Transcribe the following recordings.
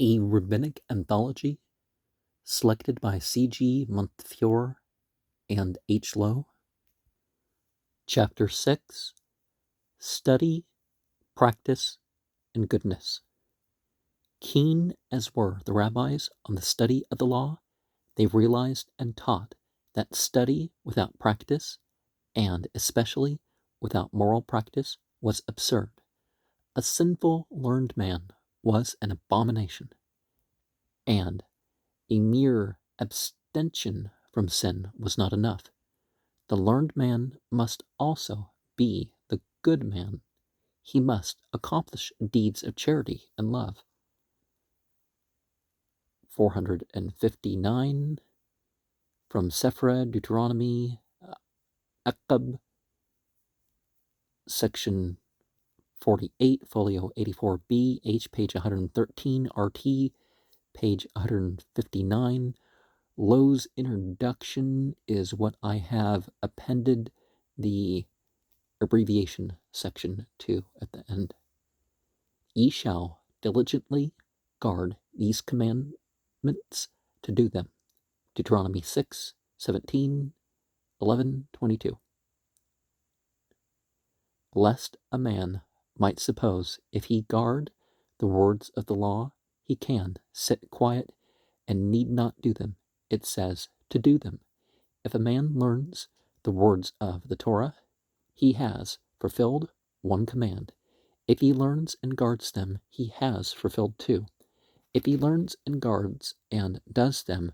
A Rabbinic Anthology, selected by C.G. Montefiore and H.Loewe. Chapter 6, Study, Practice, and Goodness. Keen as were the rabbis on the study of the law, they realized and taught that study without practice, and especially without moral practice, was absurd. A sinful, learned man was an abomination, and a mere abstention from sin was not enough. The learned man must also be the good man. He must accomplish deeds of charity and love. 459 from Sefer Deuteronomy, Aqab, section 48, folio 84b, H, page 113, RT, page 159. Lowe's introduction is what I have appended the abbreviation section to at the end. Ye shall diligently guard these commandments to do them. Deuteronomy 6, 17, 11, 22. Lest a man might suppose if he guard the words of the law, he can sit quiet and need not do them. It says to do them. If a man learns the words of the Torah, he has fulfilled one command. If he learns and guards them, he has fulfilled two. If he learns and guards and does them,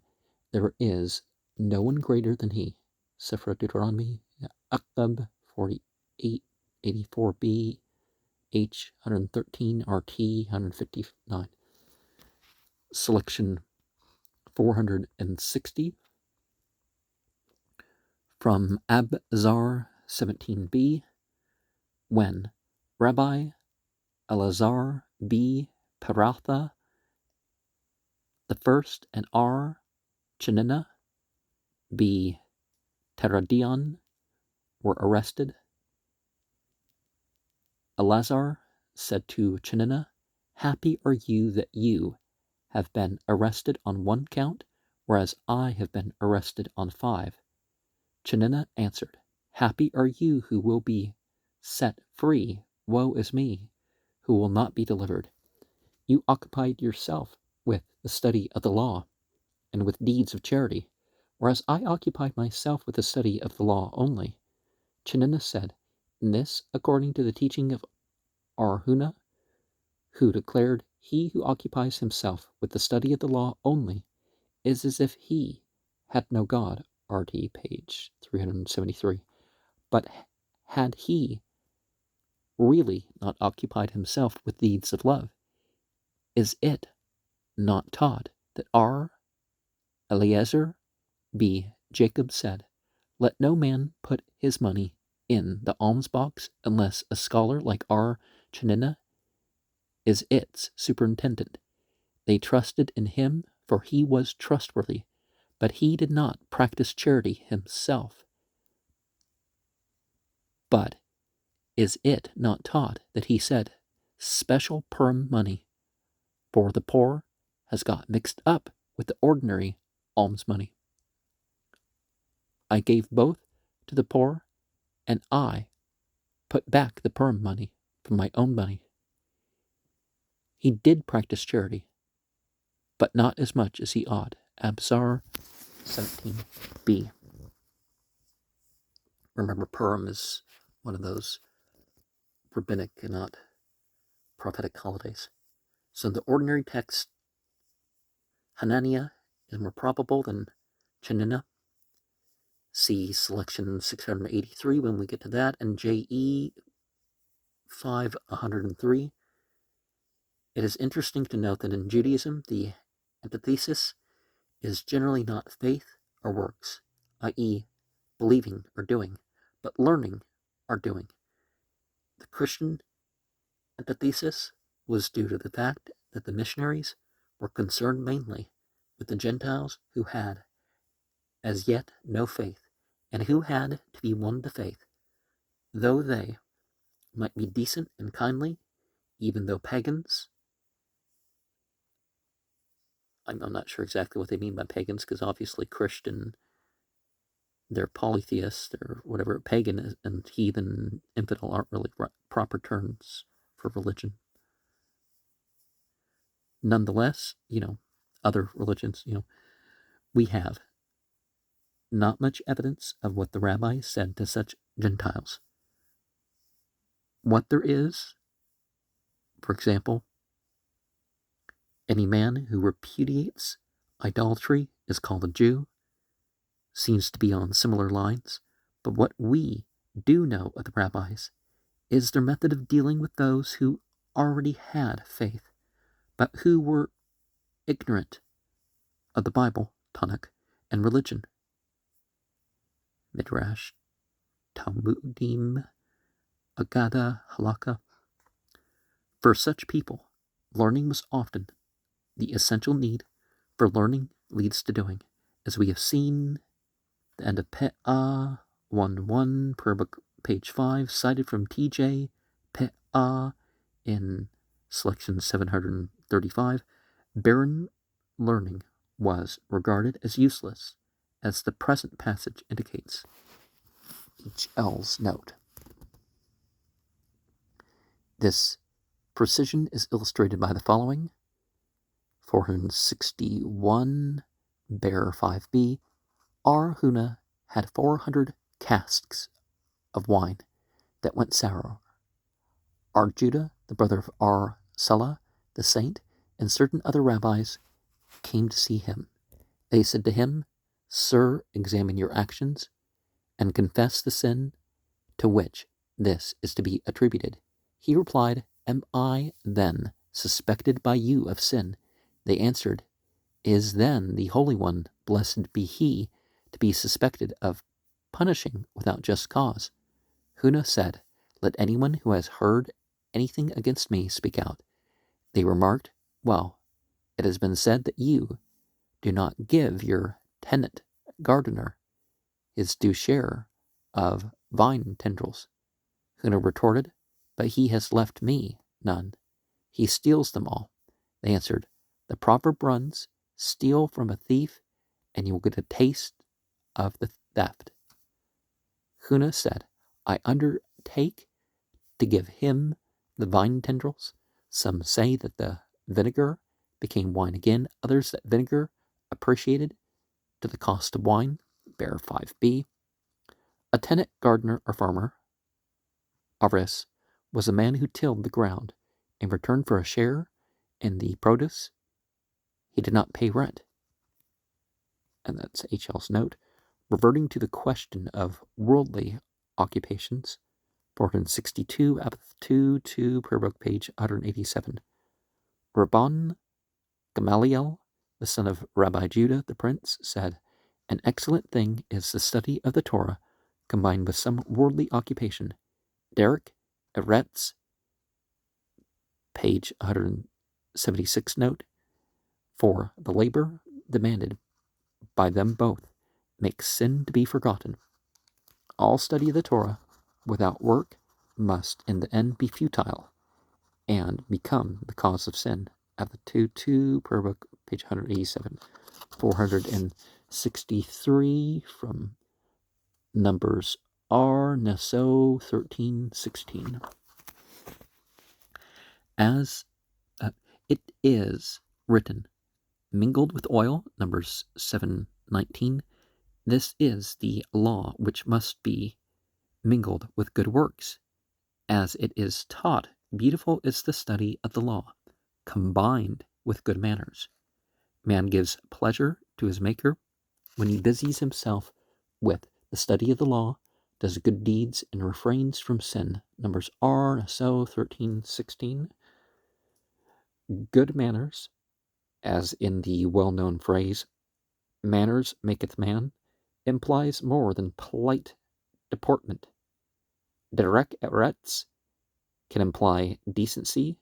there is no one greater than he. Sefer Deuteronomy, Aqab 48, 84b, H 113, RT 159. Selection 460 from Abzar 17b. When Rabbi Elazar B. Paratha the first and R. Chanina B. Teradion were arrested, Elazar said to Chanina, "Happy are you that you have been arrested on one count, whereas I have been arrested on 5. Chanina answered, "Happy are you who will be set free. Woe is me, who will not be delivered. You occupied yourself with the study of the law and with deeds of charity, whereas I occupied myself with the study of the law only." Chanina said, "In this, according to the teaching of Arhuna, who declared, he who occupies himself with the study of the law only is as if he had no God." RT, page 373. But had he really not occupied himself with deeds of love, is it not taught that R. Eliezer B. Jacob said, "Let no man put his money in the alms box unless a scholar like R. Chanina is its superintendent. They trusted in him, for he was trustworthy, but he did not practice charity himself." But is it not taught that he said, "Special Purim money for the poor has got mixed up with the ordinary alms money. I gave both to the poor, and I put back the Purim money from my own money." He did practice charity, but not as much as he ought. Abzar 17b. Remember, Purim is one of those rabbinic and not prophetic holidays. So in the ordinary text, Hananiah is more probable than Chanina. See selection 683 when we get to that, and JE 503. It is interesting to note that in Judaism, the antithesis is generally not faith or works, i.e., believing or doing, but learning or doing. The Christian antithesis was due to the fact that the missionaries were concerned mainly with the Gentiles who had as yet no faith, and who had to be won to faith, though they might be decent and kindly, even though pagans. I'm not sure exactly what they mean by pagans, because obviously Christian, they're polytheists, they're whatever. Pagan and heathen, infidel aren't really proper terms for religion. Nonetheless, other religions, we have not much evidence of what the rabbis said to such Gentiles. What there is, for example, any man who repudiates idolatry is called a Jew, seems to be on similar lines. But what we do know of the rabbis is their method of dealing with those who already had faith, but who were ignorant of the Bible, Tanakh, and religion. Midrash, Talmudim, Agada, Halakha. For such people, learning was often the essential need, for learning leads to doing, as we have seen the end of Pe'ah 1:1, per book, page 5, cited from TJ Pe'ah in selection 735. Barren learning was regarded as useless, as the present passage indicates. H.L.'s note. This precision is illustrated by the following. 461, Bear 5b. Ar Huna had 400 casks of wine that went sour. Ar Judah, the brother of Ar Salah, the saint, and certain other rabbis came to see him. They said to him, Sir, examine your actions and confess the sin to which this is to be attributed. He replied, Am I then suspected by you of sin? They answered, Is then the Holy One, blessed be he, to be suspected of punishing without just cause? Huna said, Let anyone who has heard anything against me speak out. They remarked, Well, it has been said that you do not give your tenant gardener his due share of vine tendrils. Huna retorted, But he has left me none. He steals them all. They answered, The proverb runs, Steal from a thief, and you will get a taste of the theft. Huna said, I undertake to give him the vine tendrils. Some say that the vinegar became wine again, others that vinegar appreciated to the cost of wine. Bear 5b. A tenant gardener or farmer, Aris, was a man who tilled the ground. In return for a share in the produce, he did not pay rent. And that's H.L.'s note. Reverting to the question of worldly occupations, 462, Abath 2, per book, page 187. Rabban Gamaliel, the son of Rabbi Judah, the prince, said, An excellent thing is the study of the Torah, combined with some worldly occupation. Derek Eretz, page 176 note, for the labor demanded by them both makes sin to be forgotten. All study of the Torah without work must in the end be futile and become the cause of sin. At the 2, per book, page 187. 463 from Numbers R. Naso 13:16. As it is written, mingled with oil, Numbers 7:19, this is the law which must be mingled with good works. As it is taught, beautiful is the study of the law, combined with good manners. Man gives pleasure to his Maker when he busies himself with the study of the law, does good deeds, and refrains from sin. Numbers R. So 13:16. Good manners, as in the well-known phrase, manners maketh man, implies more than polite deportment. Derek eretz can imply decency,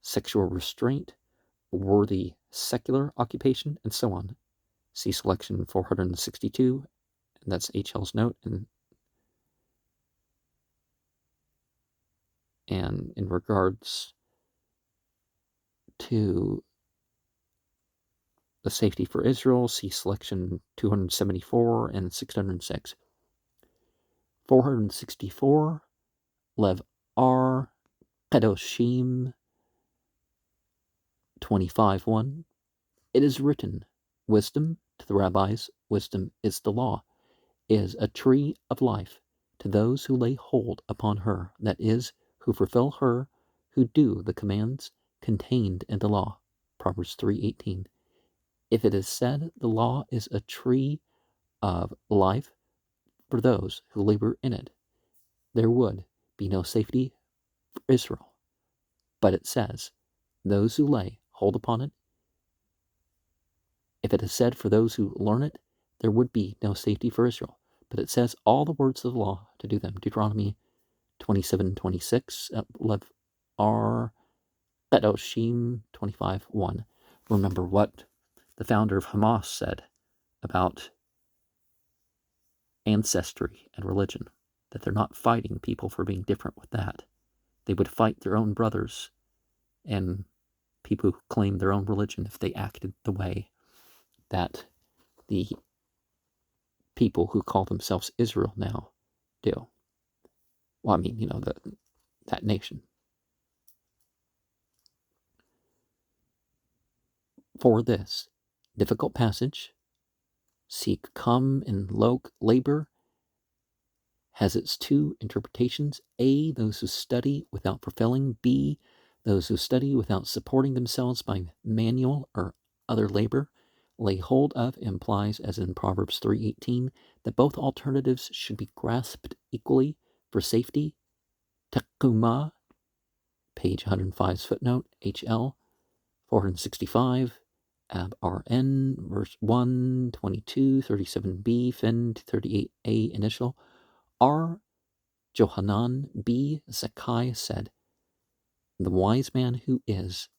sexual restraint, worthy secular occupation, and so on. See selection 462, and that's H.L.'s note. And in regards to the safety for Israel, see selection 274 and 606. 464, Lev R. Kedoshim 25:1. It is written, wisdom to the rabbis, wisdom is the law, is a tree of life to those who lay hold upon her, that is, who fulfill her, who do the commands contained in the law. Proverbs 3:18. If it is said the law is a tree of life for those who labor in it, there would be no safety for Israel. But it says, those who lay hold upon it. If it is said for those who learn it, there would be no safety for Israel. But it says all the words of the law to do them. Deuteronomy 27:26, Lev R. Kedoshim 25:1. Remember what the founder of Hamas said about ancestry and religion, that they're not fighting people for being different with that. They would fight their own brothers and people who claim their own religion if they acted the way that the people who call themselves Israel now do. Well, I mean, that nation. For this difficult passage, seek come in labor, has its two interpretations. A, those who study without fulfilling. B, those who study without supporting themselves by manual or other labor. Lay hold of implies, as in Proverbs 3:18, that both alternatives should be grasped equally for safety. Takuma, page 105's footnote, HL 465, Ab RN, verse 1, 22, 37b, fin 38a initial. R. Johanan B. Zakkai said, the wise man who is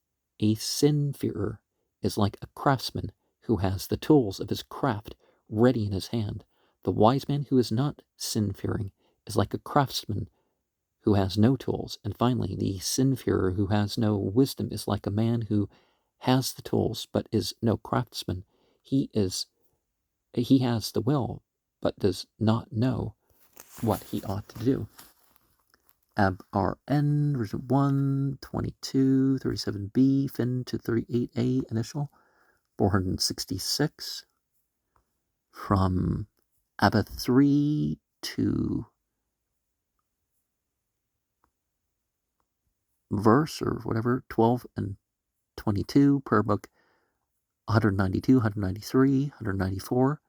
a sin-fearer is like a craftsman who has the tools of his craft ready in his hand. The wise man who is not sin-fearing is like a craftsman who has no tools. And finally, the sin-fearer who has no wisdom is like a man who has the tools but is no craftsman. He has the will but does not know what he ought to do. Ab RN, version 1, 22, 37b, fin to 38a, initial, 466. From Abba 3 to verse, or whatever, 12 and 22, prayer book 192, 193, 194.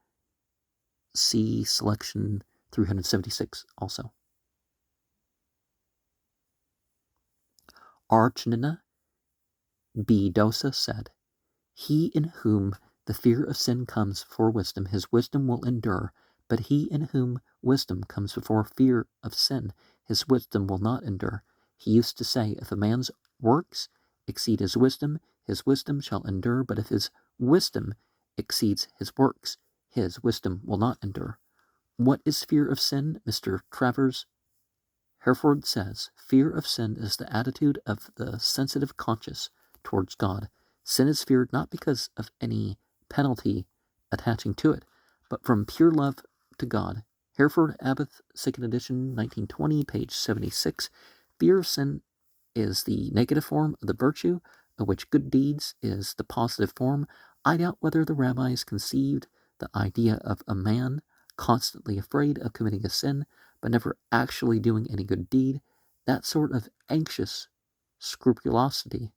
See selection 376 also. Archnina B. Dosa said, he in whom the fear of sin comes before wisdom, his wisdom will endure. But he in whom wisdom comes before fear of sin, his wisdom will not endure. He used to say, if a man's works exceed his wisdom shall endure. But if his wisdom exceeds his works will not endure. What is fear of sin? Mr. Travers Hereford says, fear of sin is the attitude of the sensitive conscience towards God. Sin is feared not because of any penalty attaching to it, but from pure love to God. Hereford Abbott, 2nd edition, 1920, page 76. Fear of sin is the negative form of the virtue, of which good deeds is the positive form. I doubt whether the rabbis conceived the idea of a man constantly afraid of committing a sin, but never actually doing any good deed. That sort of anxious scrupulosity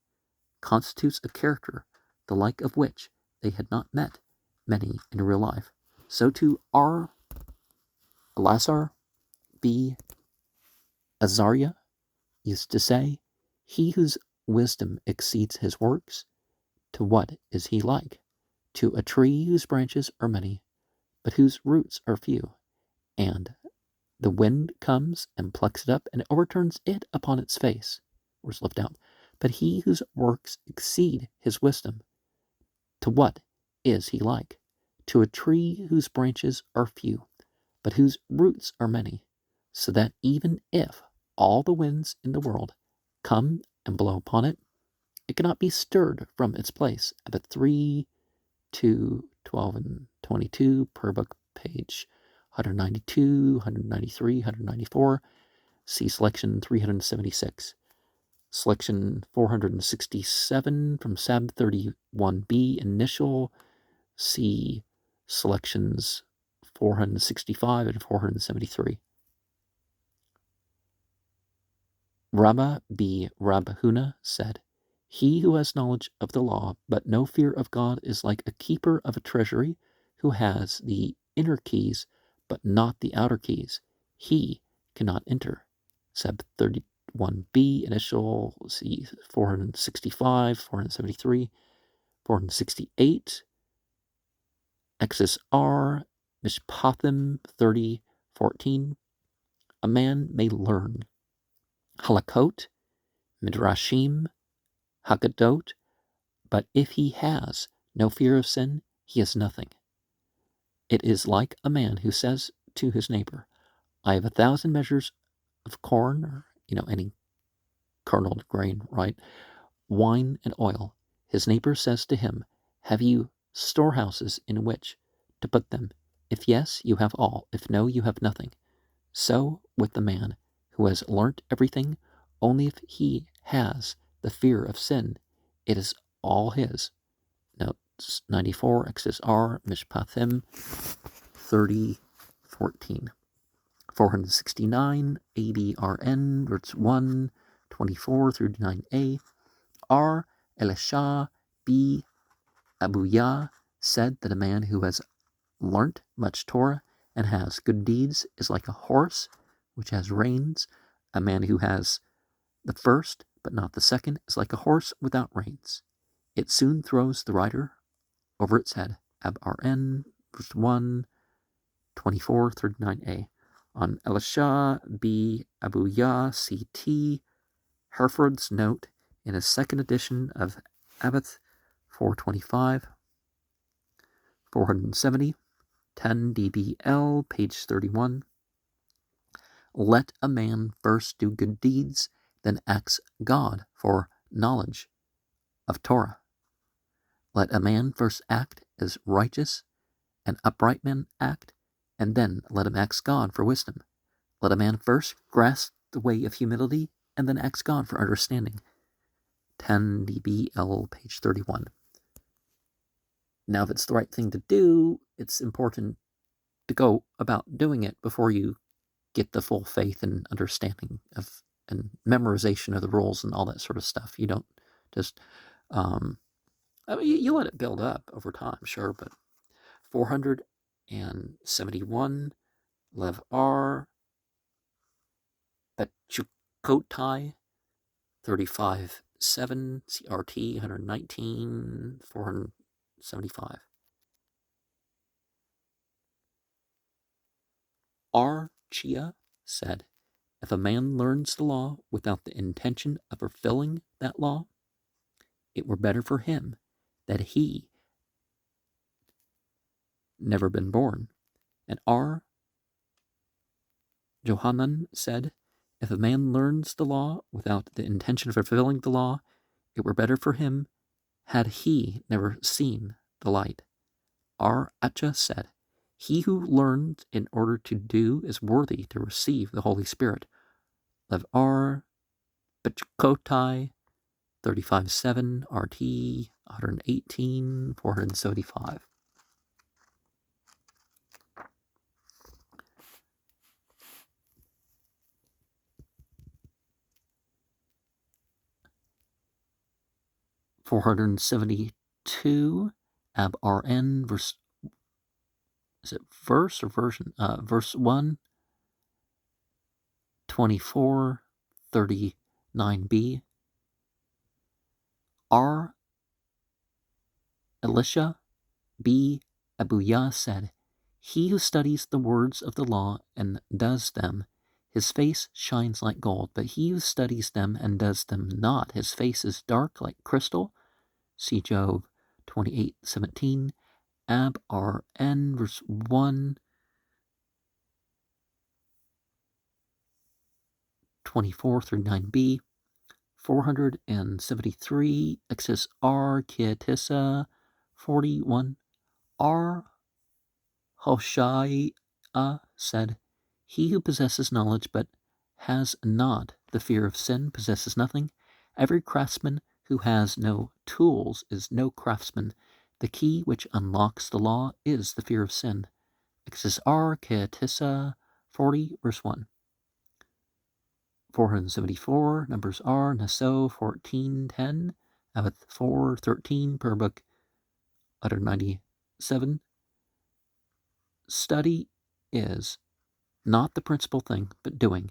constitutes a character, the like of which they had not met many in real life. So too R. Lazar B. Azaria used to say, he whose wisdom exceeds his works, to what is he like? To a tree whose branches are many, but whose roots are few, and the wind comes and plucks it up and overturns it upon its face, or is left out. But he whose works exceed his wisdom, to what is he like? To a tree whose branches are few, but whose roots are many, so that even if all the winds in the world come and blow upon it, it cannot be stirred from its place. At 3 2, 12, and 22, per book, page 192, 193, 194. See selection 376. Selection 467 from Sab 31b, initial. See selections 465 and 473. Rabba B. Rabhuna said, "He who has knowledge of the law but no fear of God is like a keeper of a treasury who has the inner keys but not the outer keys. He cannot enter." Sub 31b, initial, see 465, 473, 468. Exis R. Mishpathim 30:14. A man may learn halakot, midrashim, Haggadot, but if he has no fear of sin, he is nothing. It is like a man who says to his neighbor, "I have 1,000 measures of corn," or, any kerneled grain, right? "Wine and oil." His neighbor says to him, "Have you storehouses in which to put them? If yes, you have all. If no, you have nothing." So with the man who has learnt everything, only if he has the fear of sin, it is all his. Notes 94, XSR, Mishpathim 30:14. 469, ABRN, verse 1, 24 through 9a. R. Elisha B. Abuya said that a man who has learnt much Torah and has good deeds is like a horse which has reins. A man who has the first but not the second is like a horse without reins. It soon throws the rider over its head. ABRN, verse 1, 24, 39a. On Elisha B. Abuya CT, Hereford's note in his second edition of Abbott 425, 470, 10 DBL, page 31. Let a man first do good deeds, then ask God for knowledge of Torah. Let a man first act as righteous and upright men act, and then let him ask God for wisdom. Let a man first grasp the way of humility, and then ask God for understanding. 10 DBL, page 31. Now, if it's the right thing to do, it's important to go about doing it before you get the full faith and understanding of and memorization of the rules and all that sort of stuff. You don't just, you let it build up over time, sure, but 471, Lev R. Bechukotai 35:7, CRT 119, 475. R. Chia said, "If a man learns the law without the intention of fulfilling that law, it were better for him that he never been born." And R. Johanan said, "If a man learns the law without the intention of fulfilling the law, it were better for him had he never seen the light." R. Acha said, "He who learns in order to do is worthy to receive the Holy Spirit." Lev R. Bechukotai 35:7, RT 118, 475. (472) ABRN, verse, is it verse or version? Verse 1, 24, 39b. R. Elisha B. Abuya said, "He who studies the words of the law and does them, his face shines like gold, but he who studies them and does them not, his face is dark like crystal." See Job 28:17. ABRN, verse 1, 24 through 9b. 473, XSR Kietissa 41. R. Hoshai said, "He who possesses knowledge but has not the fear of sin possesses nothing. Every craftsman who has no tools is no craftsman. The key which unlocks the law is the fear of sin." Exodus R. Keatissa 40, verse 1. 474, Numbers R. Naso 14:10, Avith 4:13, per book 197. Study is not the principal thing, but doing.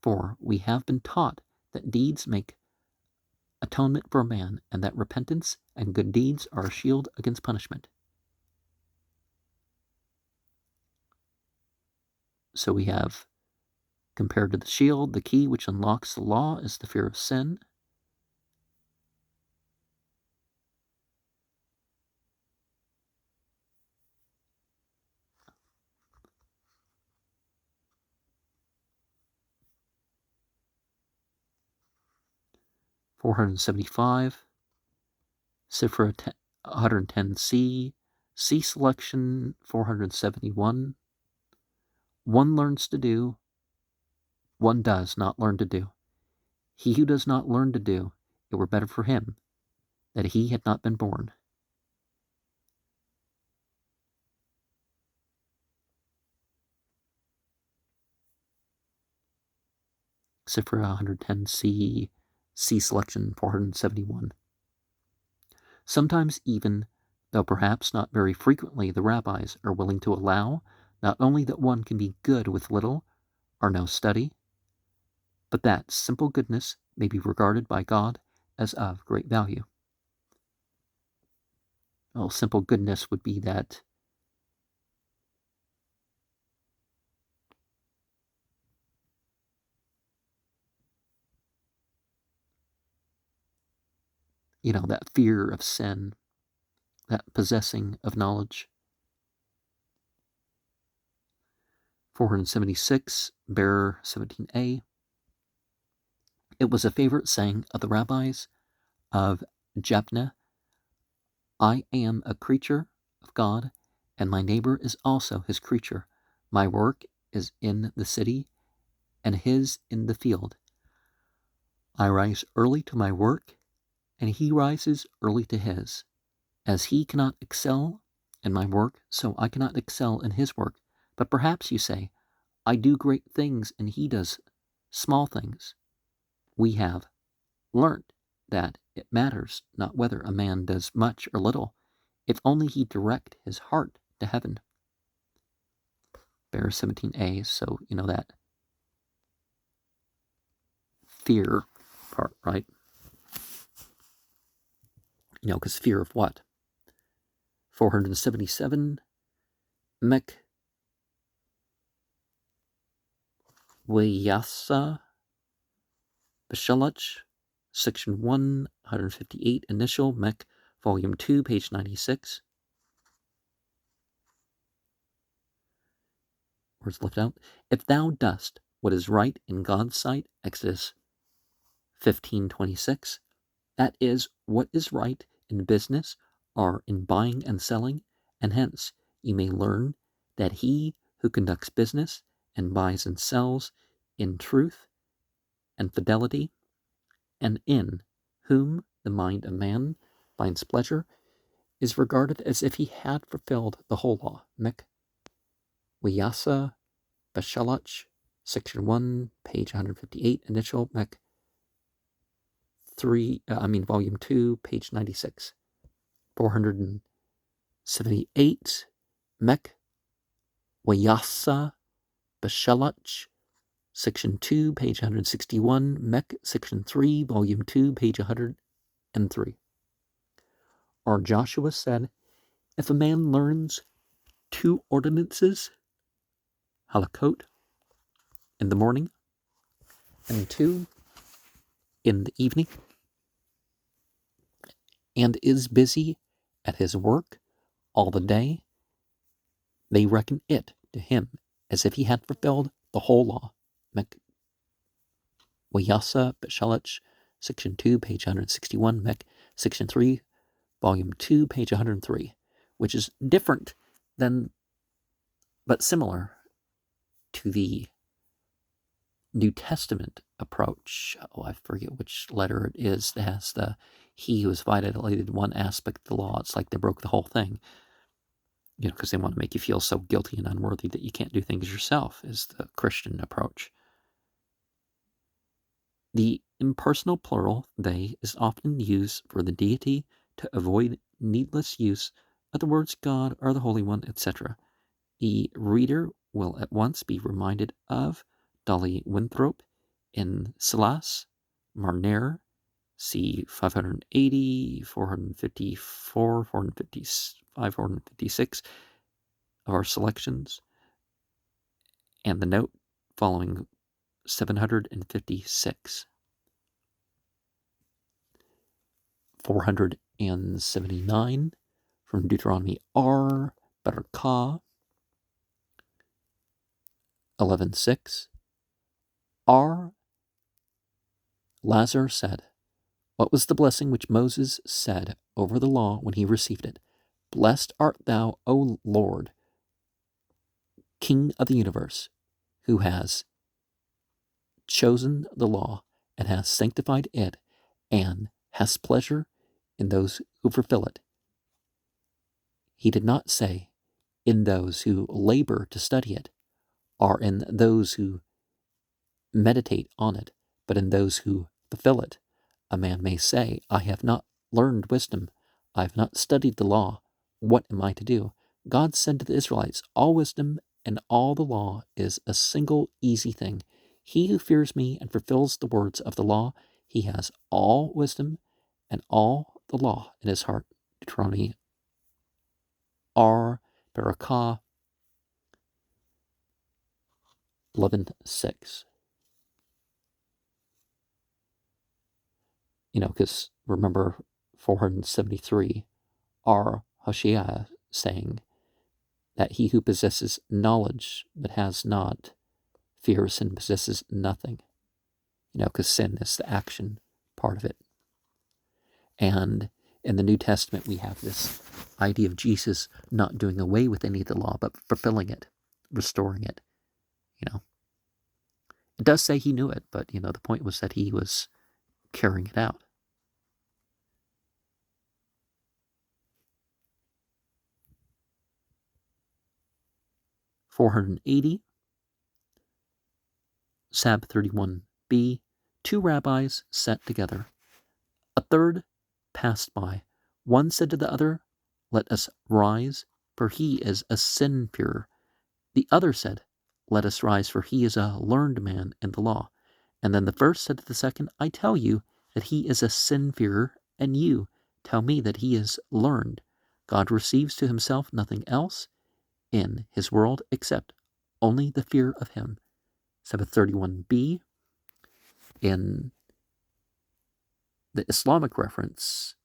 For we have been taught that deeds make atonement for man, and that repentance and good deeds are a shield against punishment. So we have, compared to the shield, the key which unlocks the law is the fear of sin. .475, Sifra 110C, C selection 471. One learns to do, one does not learn to do. He who does not learn to do, it were better for him that he had not been born. Sifra 110C, C selection 471. Sometimes even, though perhaps not very frequently, the rabbis are willing to allow not only that one can be good with little or no study, but that simple goodness may be regarded by God as of great value. Well, simple goodness would be that that fear of sin, that possessing of knowledge. 476, Bearer 17a. It was a favorite saying of the rabbis of Jabneh, "I am a creature of God, and my neighbor is also his creature. My work is in the city, and his in the field. I rise early to my work, and he rises early to his. As he cannot excel in my work, so I cannot excel in his work. But perhaps you say, I do great things and he does small things. We have learnt that it matters not whether a man does much or little, if only he direct his heart to heaven." Bear 17a, so that fear part, right? Because fear of what? 477, Mek Weyasa Bashalach, section 158, initial, Mek, volume 2, page 96. Words left out. "If thou dost what is right in God's sight," Exodus 15:26, that is, what is right in business or in buying and selling, and hence you may learn that he who conducts business and buys and sells in truth and fidelity, and in whom the mind of man finds pleasure, is regarded as if he had fulfilled the whole law. Mek Weyasa Bashalach, section 1, page 158, initial, Mek volume 2, page 96. 478, Mek Weyasa Bashalach, section 2, page 161, Mek, section 3, volume 2, page 103. Or Joshua said, "If a man learns 2 ordinances, halakot, in the morning, and 2 in the evening, and is busy at his work all the day, they reckon it to him as if he had fulfilled the whole law." Mek Weyasa Bashalach, section 2, page 161, Mek, section 3, Volume 2, page 103, which is different than, but similar to the New Testament approach. Oh, I forget which letter it is that has the he who has violated one aspect of the law. It's like they broke the whole thing, because they want to make you feel so guilty and unworthy that you can't do things yourself, is the Christian approach. The impersonal plural they is often used for the deity to avoid needless use of the words God or the Holy One, etc. The reader will at once be reminded of Dolly Winthrop in Silas Marner, c. 580, 454, 455, 456 of our selections, and the note following 756. 479 from Deuteronomy R. Barakah 11:6. R. Lazar said, "What was the blessing which Moses said over the law when he received it? Blessed art thou, O Lord, King of the universe, who has chosen the law and has sanctified it and has pleasure in those who fulfill it." He did not say, in those who labor to study it, or in those who meditate on it, but in those who fulfill it. A man may say, I have not learned wisdom, I have not studied the law, what am I to do? God said to the Israelites, all wisdom and all the law is a single easy thing. He who fears me and fulfills the words of the law, he has all wisdom and all the law in his heart. Deuteronomy R. Barakah 11:6. Because remember 473, R. Hoshea saying that he who possesses knowledge but has not fear of sin possesses nothing. Because sin is the action part of it. And in the New Testament, we have this idea of Jesus not doing away with any of the law, but fulfilling it, restoring it. It does say he knew it, but, the point was that he was carrying it out. (480) Sab 31b. Two rabbis sat together. A third passed by. One said to the other, let us rise, for he is a sin-fearer. The other said, let us rise, for he is a learned man in the law. And then the first said to the second, I tell you that he is a sin-fearer, and you tell me that he is learned. God receives to himself nothing else in his world except only the fear of him. 731b. In the Islamic reference,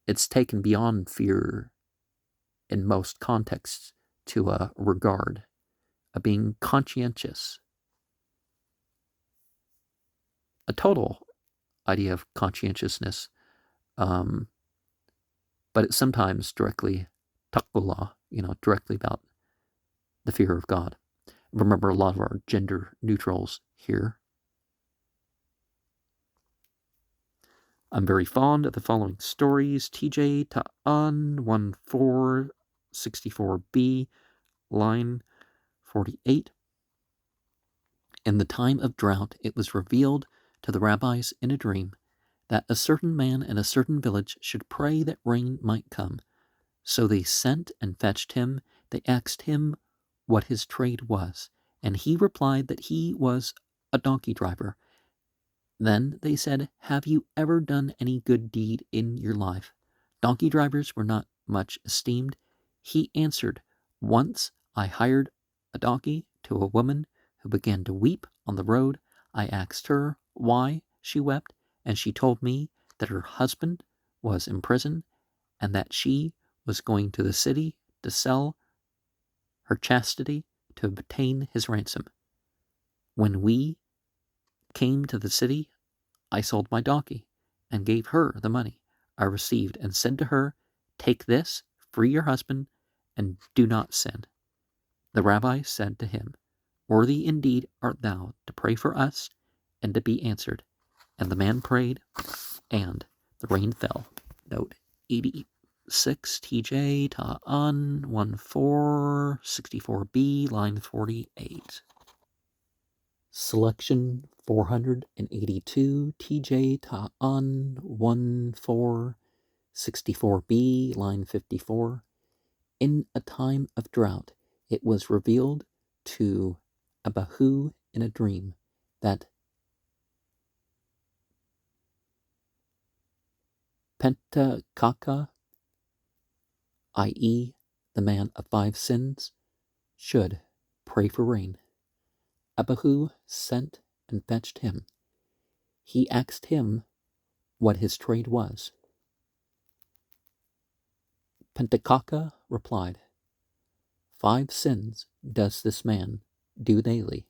it's taken beyond fear in most contexts to a regard, a being conscientious, a total idea of conscientiousness, but it's sometimes directly taqwallah, directly about the fear of God. Remember a lot of our gender neutrals here. I'm very fond of the following stories. TJ Ta'an 1464b, line 48. In the time of drought, it was revealed to the rabbis in a dream that a certain man in a certain village should pray that rain might come. So they sent and fetched him. They asked him what his trade was, and he replied that he was a donkey driver. Then they said, have you ever done any good deed in your life? Donkey drivers were not much esteemed. He answered, once I hired a donkey to a woman who began to weep on the road. I asked her why she wept, and she told me that her husband was in prison and that she was going to the city to sell her chastity to obtain his ransom. When we came to the city, I sold my donkey and gave her the money. I received, and said to her, Take this, free your husband, and do not sin. The rabbi said to him, Worthy indeed art thou to pray for us, and to be answered. And the man prayed, and the rain fell. Note 86 TJ Ta'an 1464b, line 48. Selection 482 TJ Ta'an 1464b, line 54. In a time of drought, it was revealed to Abahu in a dream that Pentakaka, i.e., the man of 5 sins, should pray for rain. Abahu sent and fetched him. He asked him what his trade was. Pentakaka replied, 5 sins does this man do daily.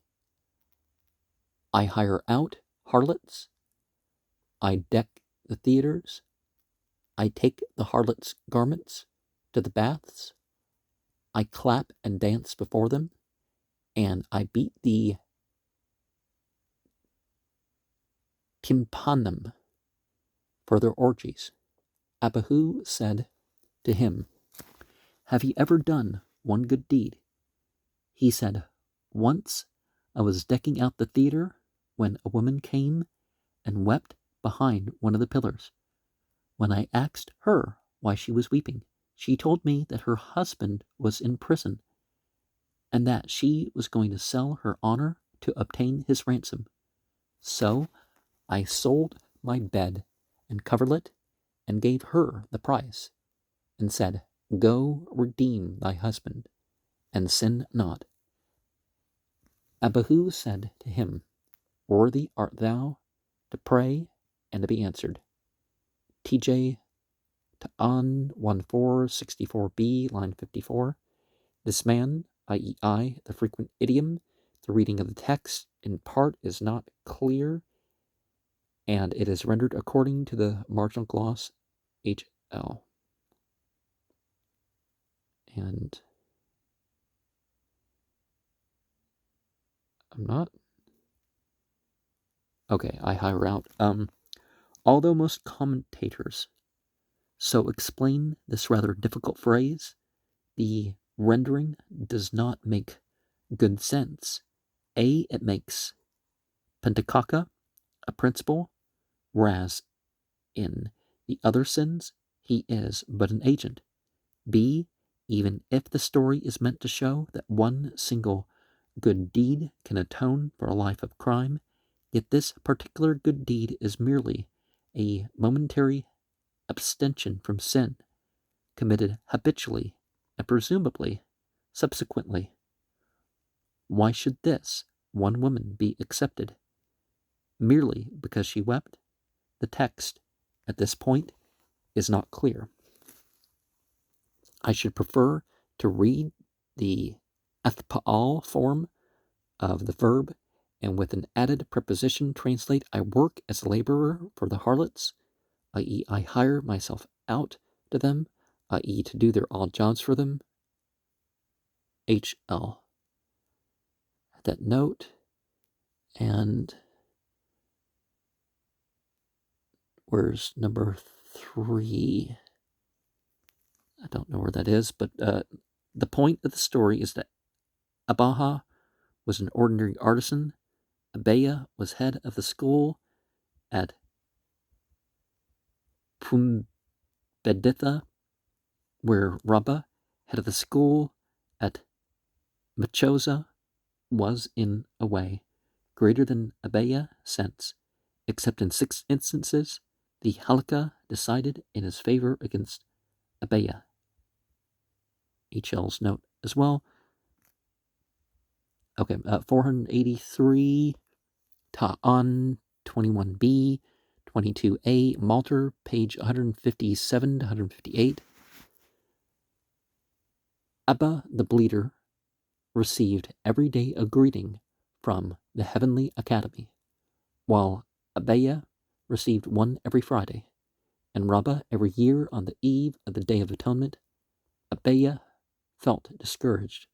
I hire out harlots, I deck the theaters, I take the harlots' garments to the baths, I clap and dance before them, and I beat the tympanum for their orgies. Abahu said to him, Have you ever done one good deed? He said, Once I was decking out the theater when a woman came and wept behind one of the pillars. When I asked her why she was weeping, she told me that her husband was in prison and that she was going to sell her honor to obtain his ransom. So I sold my bed and coverlet and gave her the price and said, Go redeem thy husband and sin not. Abahu said to him, Worthy art thou to pray and to be answered. TJ Ta'an 1464b, line 54. This man, i.e. I, the frequent idiom, the reading of the text in part is not clear, and it is rendered according to the marginal gloss H.L. And I'm not. Okay, I hire out. Although most commentators so explain this rather difficult phrase, the rendering does not make good sense. It makes Pentakaka a principal, whereas in the other sins, he is but an agent. B, even if the story is meant to show that one single good deed can atone for a life of crime, yet this particular good deed is merely a momentary abstention from sin, committed habitually and presumably subsequently. Why should this one woman be accepted? Merely because she wept? The text, at this point, is not clear. I should prefer to read the athpa'al form of the verb and with an added preposition translate, I work as a laborer for the harlots, i.e. I hire myself out to them, i.e. to do their odd jobs for them. H.L. That note, and where's number 3? I don't know where that is, but the point of the story is that Abaha was an ordinary artisan. Abeya was head of the school at Pumbeditha, where Rabbah, head of the school at Machosa, was in a way greater than Abeya since, except in 6 instances, the Halakha decided in his favor against Abeya. H.L.'s note as well. Okay, 483, Ta'an 21b, 22a, Malter, page 157 to 158. Abba the Bleeder received every day a greeting from the Heavenly Academy, while Abeya received one every Friday. and Rabbah every year on the eve of the Day of Atonement, Abiah felt discouraged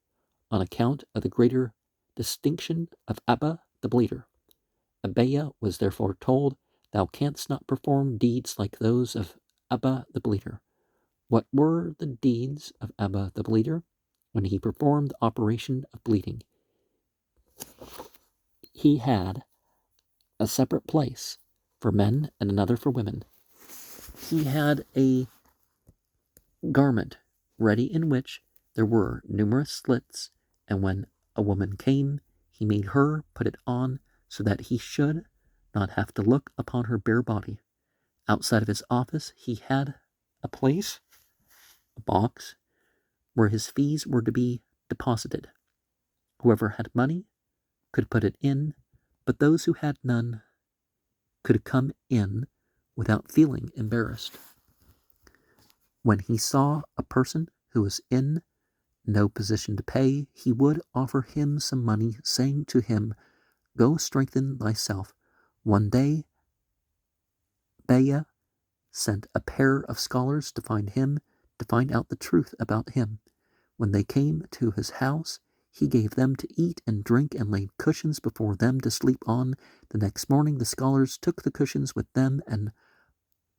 on account of the greater distinction of Abba the bleeder. Abiah was therefore told, Thou canst not perform deeds like those of Abba the bleeder. What were the deeds of Abba the bleeder? When he performed the operation of bleeding, he had a separate place for men and another for women. He had a garment ready in which there were numerous slits, and when a woman came, he made her put it on so that he should not have to look upon her bare body. Outside of his office, he had a place, a box, where his fees were to be deposited. Whoever had money could put it in, but those who had none could come in without feeling embarrassed. When he saw a person who was in no position to pay, he would offer him some money, saying to him, Go strengthen thyself. One day, Baya sent a pair of scholars to find him, to find out the truth about him. When they came to his house, he gave them to eat and drink and laid cushions before them to sleep on. The next morning the scholars took the cushions with them and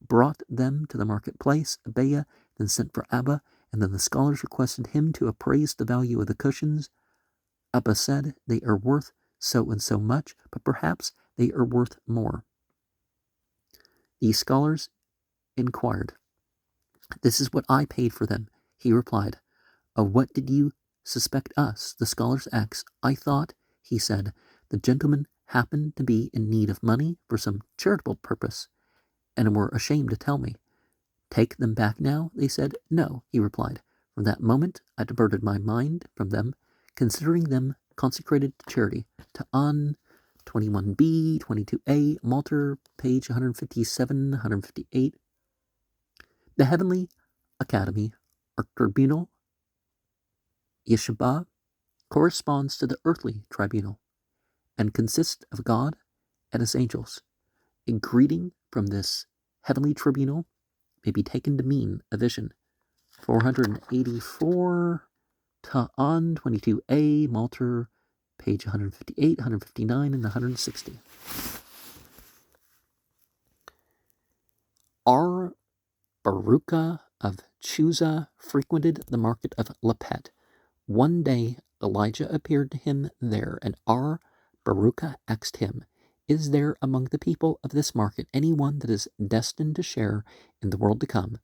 brought them to the marketplace. Abiah then sent for Abba, and then the scholars requested him to appraise the value of the cushions. Abba said, They are worth so and so much, but perhaps they are worth more. The scholars inquired, This is what I paid for them. He replied, Of what did you suspect us? The scholars asked. I thought, he said, the gentlemen happened to be in need of money for some charitable purpose, and were ashamed to tell me. Take them back now, they said. No, he replied. From that moment I diverted my mind from them, considering them consecrated to charity. Ta'an 21b, 22a, Malter, page 157, 158. The Heavenly Academy, or Tribunal, Yeshua, corresponds to the earthly tribunal, and consists of God and his angels. A greeting from this heavenly tribunal may be taken to mean a vision. 484, Ta'an 22a, Malter, page 158, 159, and 160. Ar Barucha of Chusa frequented the market of Lepet. One day Elijah appeared to him there, and Ar Barucha asked him, Is there among the people of this market anyone that is destined to share in the world to come?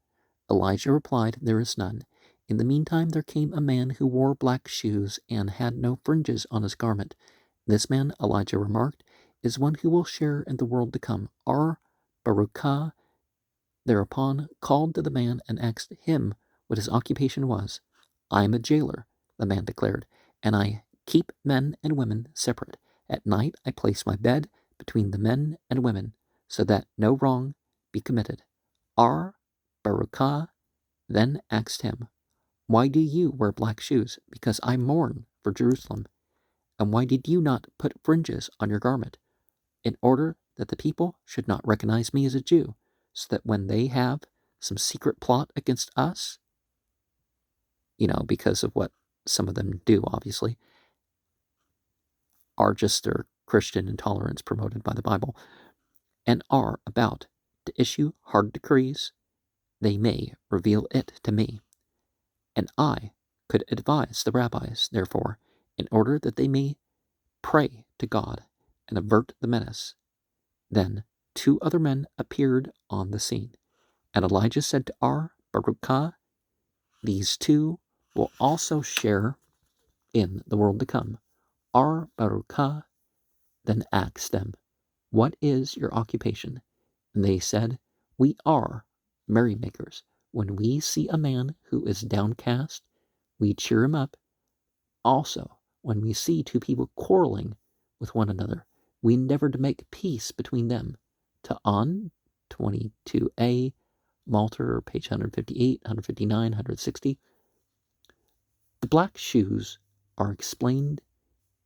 Elijah replied, There is none. In the meantime there came a man who wore black shoes and had no fringes on his garment. This man, Elijah remarked, is one who will share in the world to come. Ar Barucha thereupon called to the man and asked him what his occupation was. I am a jailer, the man declared, and I keep men and women separate. At night I place my bed between the men and women, so that no wrong be committed. Ar Baruchah then asked him, Why do you wear black shoes? Because I mourn for Jerusalem. And why did you not put fringes on your garment? In order that the people should not recognize me as a Jew, so that when they have some secret plot against us, because of what some of them do, obviously, are just their Christian intolerance promoted by the Bible, and are about to issue hard decrees, they may reveal it to me. And I could advise the rabbis, therefore, in order that they may pray to God and avert the menace. Then 2 other men appeared on the scene, and Elijah said to Ar Baruchah, These 2 will also share in the world to come. Ar Baruchah then asked them, What is your occupation? And they said, We are merrymakers. When we see a man who is downcast, we cheer him up. Also, when we see 2 people quarreling with one another, we endeavor to make peace between them. Ta'an 22a, Malter, page 158, 159, 160. The black shoes are explained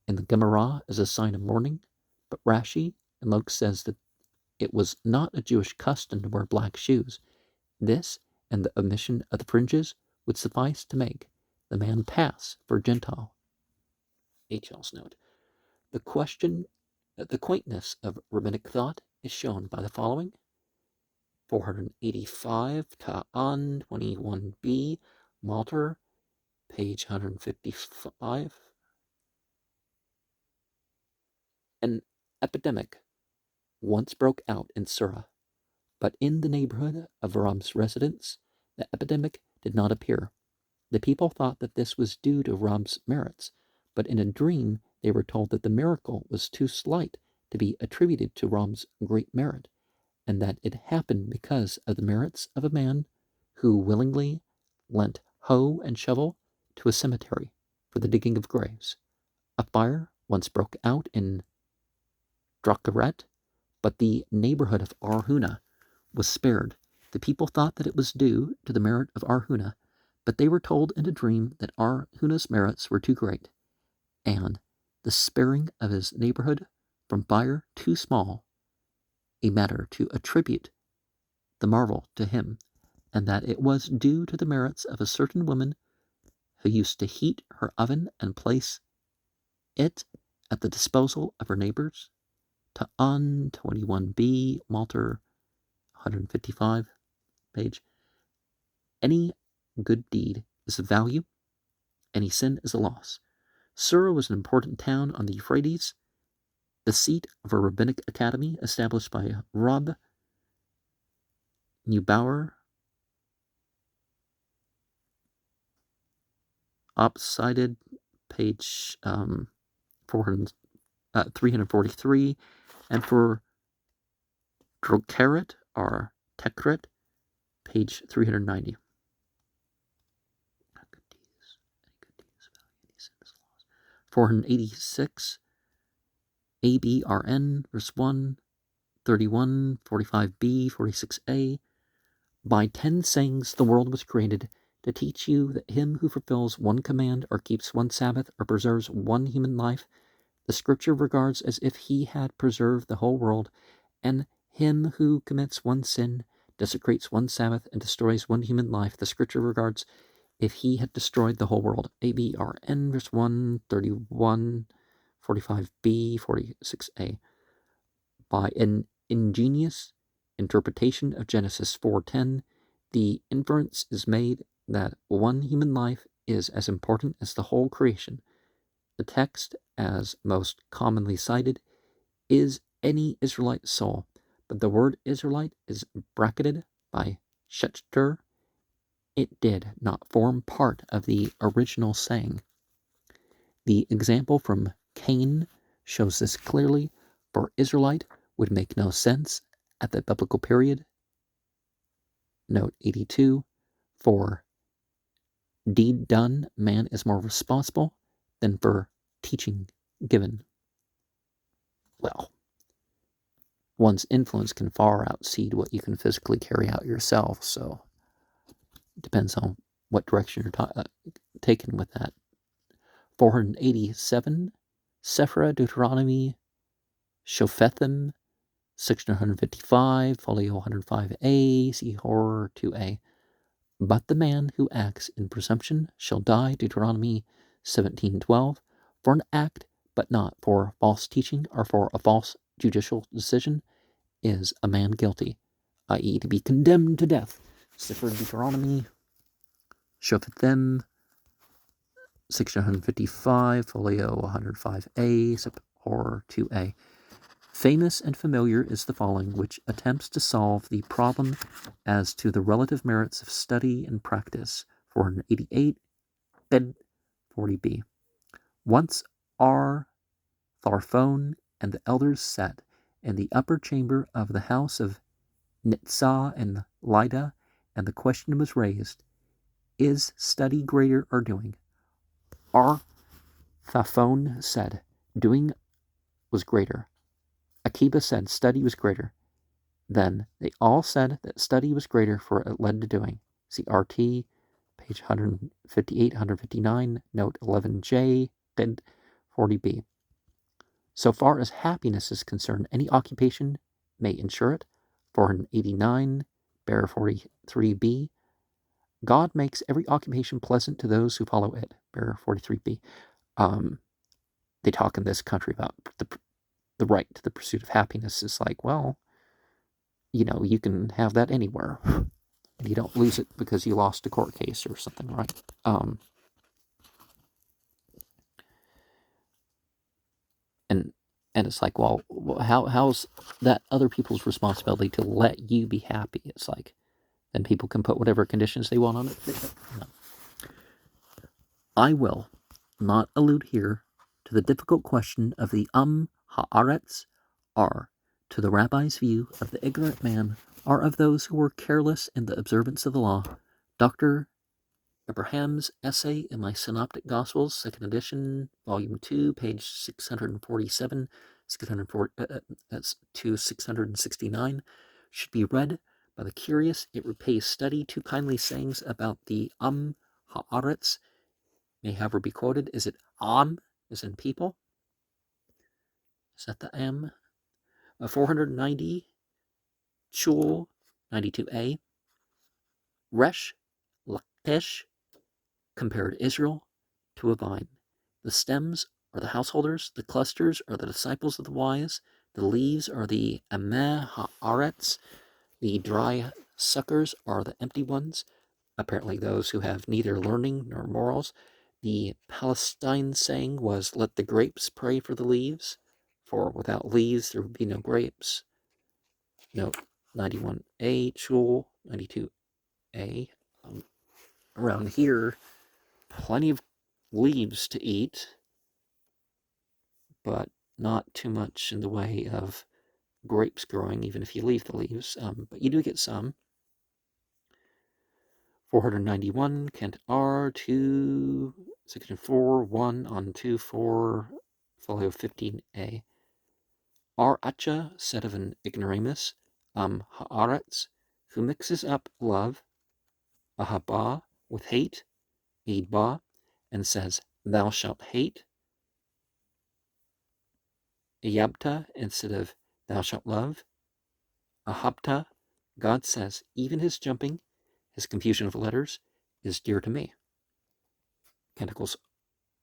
in the Gemara as a sign of mourning, but Rashi and Lok says that it was not a Jewish custom to wear black shoes. This and the omission of the fringes would suffice to make the man pass for Gentile. H.L.'s note. The quaintness of rabbinic thought is shown by the following. 485, Ta'an 21b, Malter, page 155. An epidemic once broke out in Surah, but in the neighborhood of Ram's residence, the epidemic did not appear. The people thought that this was due to Ram's merits, but in a dream they were told that the miracle was too slight to be attributed to Ram's great merit, and that it happened because of the merits of a man who willingly lent hoe and shovel to a cemetery for the digging of graves. A fire once broke out in Drakaret, but the neighborhood of Arhuna was spared. The people thought that it was due to the merit of Arhuna, but they were told in a dream that Arhuna's merits were too great, and the sparing of his neighborhood from fire too small a matter to attribute the marvel to him, and that it was due to the merits of a certain woman who used to heat her oven and place it at the disposal of her neighbors. Ta'an 21b, Malter 155 page. Any good deed is of value, any sin is a loss. Surah was an important town on the Euphrates, the seat of a rabbinic academy established by Rab Neubauer, opsided, page 343, and for Drokaret or Tekret, page 390. 486, ABRN, verse 1, 31, 45b, 46a. By 10 sayings the world was created, to teach you that him who fulfills one command or keeps one Sabbath or preserves one human life, the Scripture regards as if he had preserved the whole world, and him who commits one sin, desecrates one Sabbath, and destroys one human life, the Scripture regards if he had destroyed the whole world. ABRN, verse 1, 31, 45b, 46a. By an ingenious interpretation of Genesis 4:10, the inference is made that one human life is as important as the whole creation. The text, as most commonly cited, is any Israelite soul, but the word Israelite is bracketed by Schechter. It did not form part of the original saying. The example from Cain shows this clearly, for Israelite would make no sense at the biblical period. Note 82, for deed done, man is more responsible than for teaching given. Well, one's influence can far exceed what you can physically carry out yourself, so it depends on what direction you're taken with that. 487, Sephra, Deuteronomy, Shophethim, section 155, folio 105a, see horror 2a. But the man who acts in presumption shall die, Deuteronomy 17:12, for an act, but not for false teaching or for a false judicial decision, is a man guilty, i.e. to be condemned to death. Sefer Deuteronomy, Shophethim, section 155, folio 105a, or 2a. Famous and familiar is the following, which attempts to solve the problem as to the relative merits of study and practice. 488, Bed 40b. Once R. Tharphone and the elders sat in the upper chamber of the house of Nitzah and Lida, and the question was raised, is study greater or doing? R. Tharphone said, doing was greater. Akiba said study was greater. Then they all said that study was greater, for it led to doing. See RT, page 158, 159, note 11J, and 40B. So far as happiness is concerned, any occupation may ensure it. 489, Bear 43b. God makes every occupation pleasant to those who follow it. Bear 43b. They talk in this country about the right to the pursuit of happiness. Is like, well, you can have that anywhere. And you don't lose it because you lost a court case or something, right? And it's like, well, how's that other people's responsibility to let you be happy? It's like, then people can put whatever conditions they want on it. No. I will not allude here to the difficult question of the haaretz are, to the rabbi's view of the ignorant man, are of those who were careless in the observance of the law. Dr. Abraham's essay in my Synoptic Gospels, second edition, volume 2, page 647, 669, should be read by the curious. It repays study. Two kindly sayings about the haaretz may however be quoted. Is it as in people? Is that the am? 490, Shul 92a. Resh Lakesh compared Israel to a vine. The stems are the householders, the clusters are the disciples of the wise, the leaves are the ameh haaretz, the dry suckers are the empty ones, apparently those who have neither learning nor morals. The Palestine saying was, let the grapes pray for the leaves, for without leaves there would be no grapes. Note 91a, Shul 92a. Around here, plenty of leaves to eat, but not too much in the way of grapes growing, even if you leave the leaves. But you do get some. 491, Kent R, 2, section 4, 1 on 2, 4, folio 15a. R Acha said of an ignoramus, haaretz, who mixes up love, ahaba, with hate, idba, and says, thou shalt hate, Iyabta instead of thou shalt love. Ahabta, God says, even his jumping, his confusion of letters, is dear to me. Canticles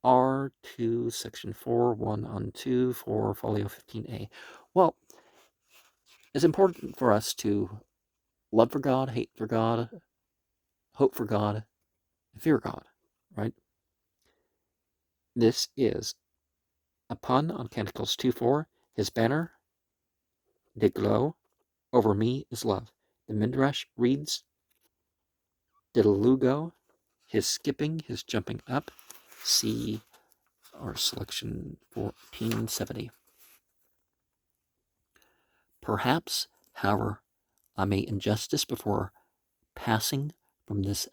R2, section 4, 1 on 2, 4, folio 15a. Well, it's important for us to love for God, hate for God, hope for God, and fear God, right? This is a pun on Canticles 2:4. His banner, Diglo, over me is love. The Midrash reads, Didalugo, his skipping, his jumping up. See our selection 1470. Perhaps, however, I may injustice before passing from this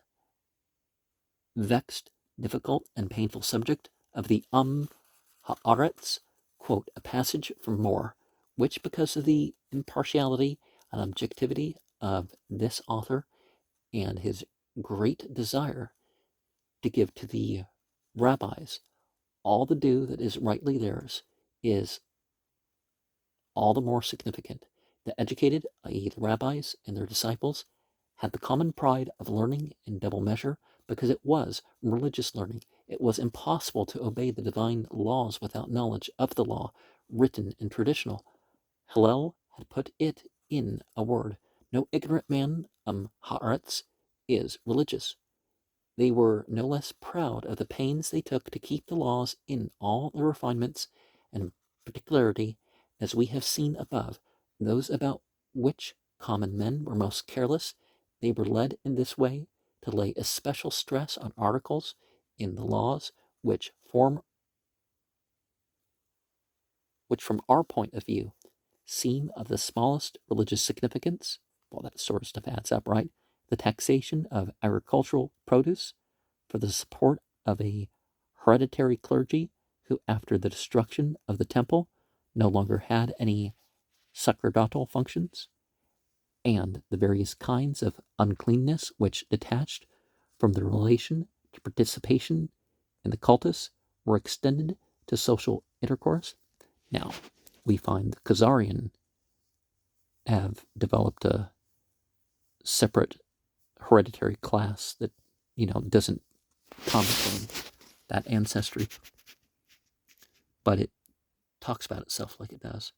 vexed, difficult, and painful subject of the haaretz, quote a passage from Moore, which, because of the impartiality and objectivity of this author and his great desire to give to the rabbis all the due that is rightly theirs, is all the more significant. The educated, i.e., the rabbis and their disciples, had the common pride of learning in double measure because it was religious learning. It was impossible to obey the divine laws without knowledge of the law, written and traditional. Hillel had put it in a word. No ignorant man, haaretz, is religious. They were no less proud of the pains they took to keep the laws in all their refinements and particularity, as we have seen above. Those about which common men were most careless, they were led in this way to lay especial stress on articles in the laws which from our point of view seem of the smallest religious significance. Well, that sort of stuff adds up, right? The taxation of agricultural produce for the support of a hereditary clergy who, after the destruction of the temple, no longer had any sacerdotal functions, and the various kinds of uncleanness which, detached from the relation to participation in the cultus, were extended to social intercourse. Now, we find the Khazarian have developed a separate hereditary class that, doesn't come from that ancestry, but it talks about itself like it does.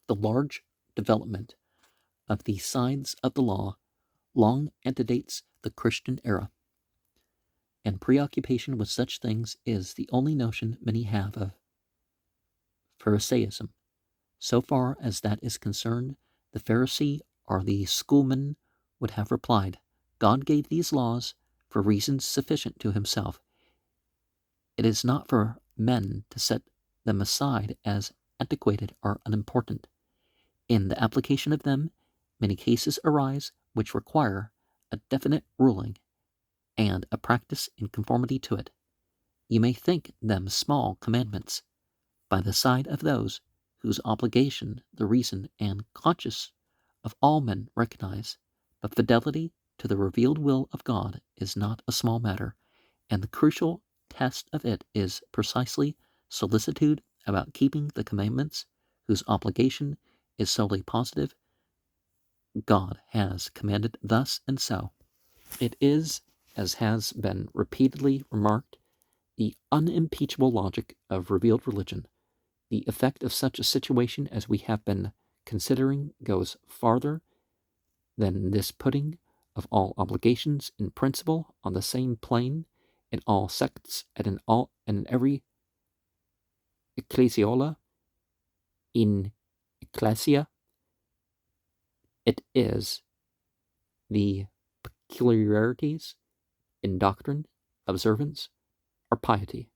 The large development of these sides of the law long antedates the Christian era, and preoccupation with such things is the only notion many have of Pharisaism. So far as that is concerned, the Pharisee or the schoolman would have replied, God gave these laws for reasons sufficient to himself. It is not for men to set them aside as antiquated or unimportant. In the application of them, many cases arise which require a definite ruling and a practice in conformity to it. You may think them small commandments by the side of those whose obligation the reason and conscience of all men recognize, but fidelity to the revealed will of God is not a small matter, and the crucial test of it is precisely solicitude about keeping the commandments whose obligation is solely positive. God has commanded thus and so. It is, as has been repeatedly remarked, the unimpeachable logic of revealed religion. The effect of such a situation as we have been considering goes farther than this putting of all obligations in principle on the same plane in all sects and in every ecclesiola in ecclesia. It is the peculiarities in doctrine, observance, or piety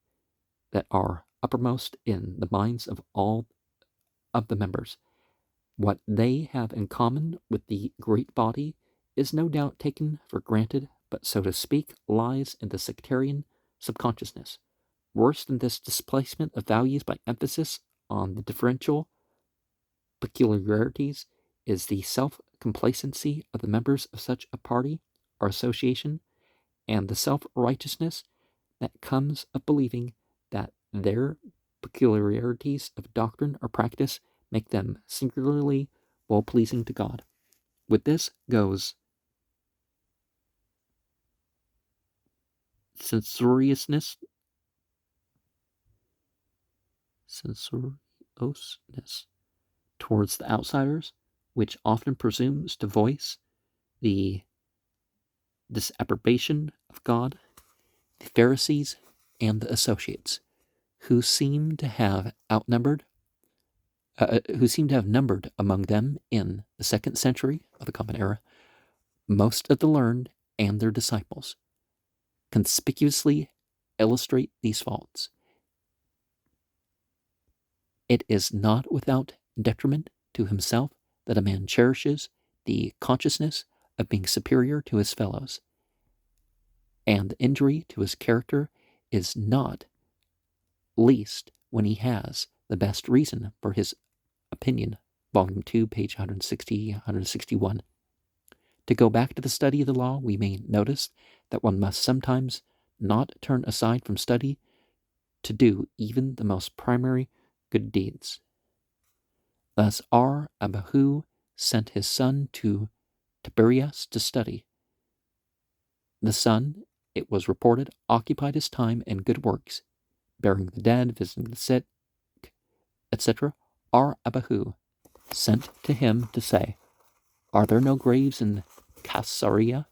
that are uppermost in the minds of all of the members. What they have in common with the great body is no doubt taken for granted, but so to speak, lies in the sectarian subconsciousness. Worse than this displacement of values by emphasis on the differential peculiarities is the self-complacency of the members of such a party or association, and the self-righteousness that comes of believing that their peculiarities of doctrine or practice make them singularly well-pleasing to God. With this goes censoriousness towards the outsiders, which often presumes to voice the disapprobation of God. The Pharisees and the associates, who seem to have numbered among them in the 2nd century of the Common Era, most of the learned and their disciples, conspicuously illustrate these faults. It is not without detriment to himself that a man cherishes the consciousness of being superior to his fellows, and the injury to his character is not least when he has the best reason for his opinion. Volume 2, page 160, 161. To go back to the study of the law, we may notice that one must sometimes not turn aside from study to do even the most primary good deeds. Thus Abahu sent his son to Tiberias to study. The son, it was reported, occupied his time in good works, burying the dead, visiting the sick, etc. Abahu sent to him to say, Are there no graves in Caesarea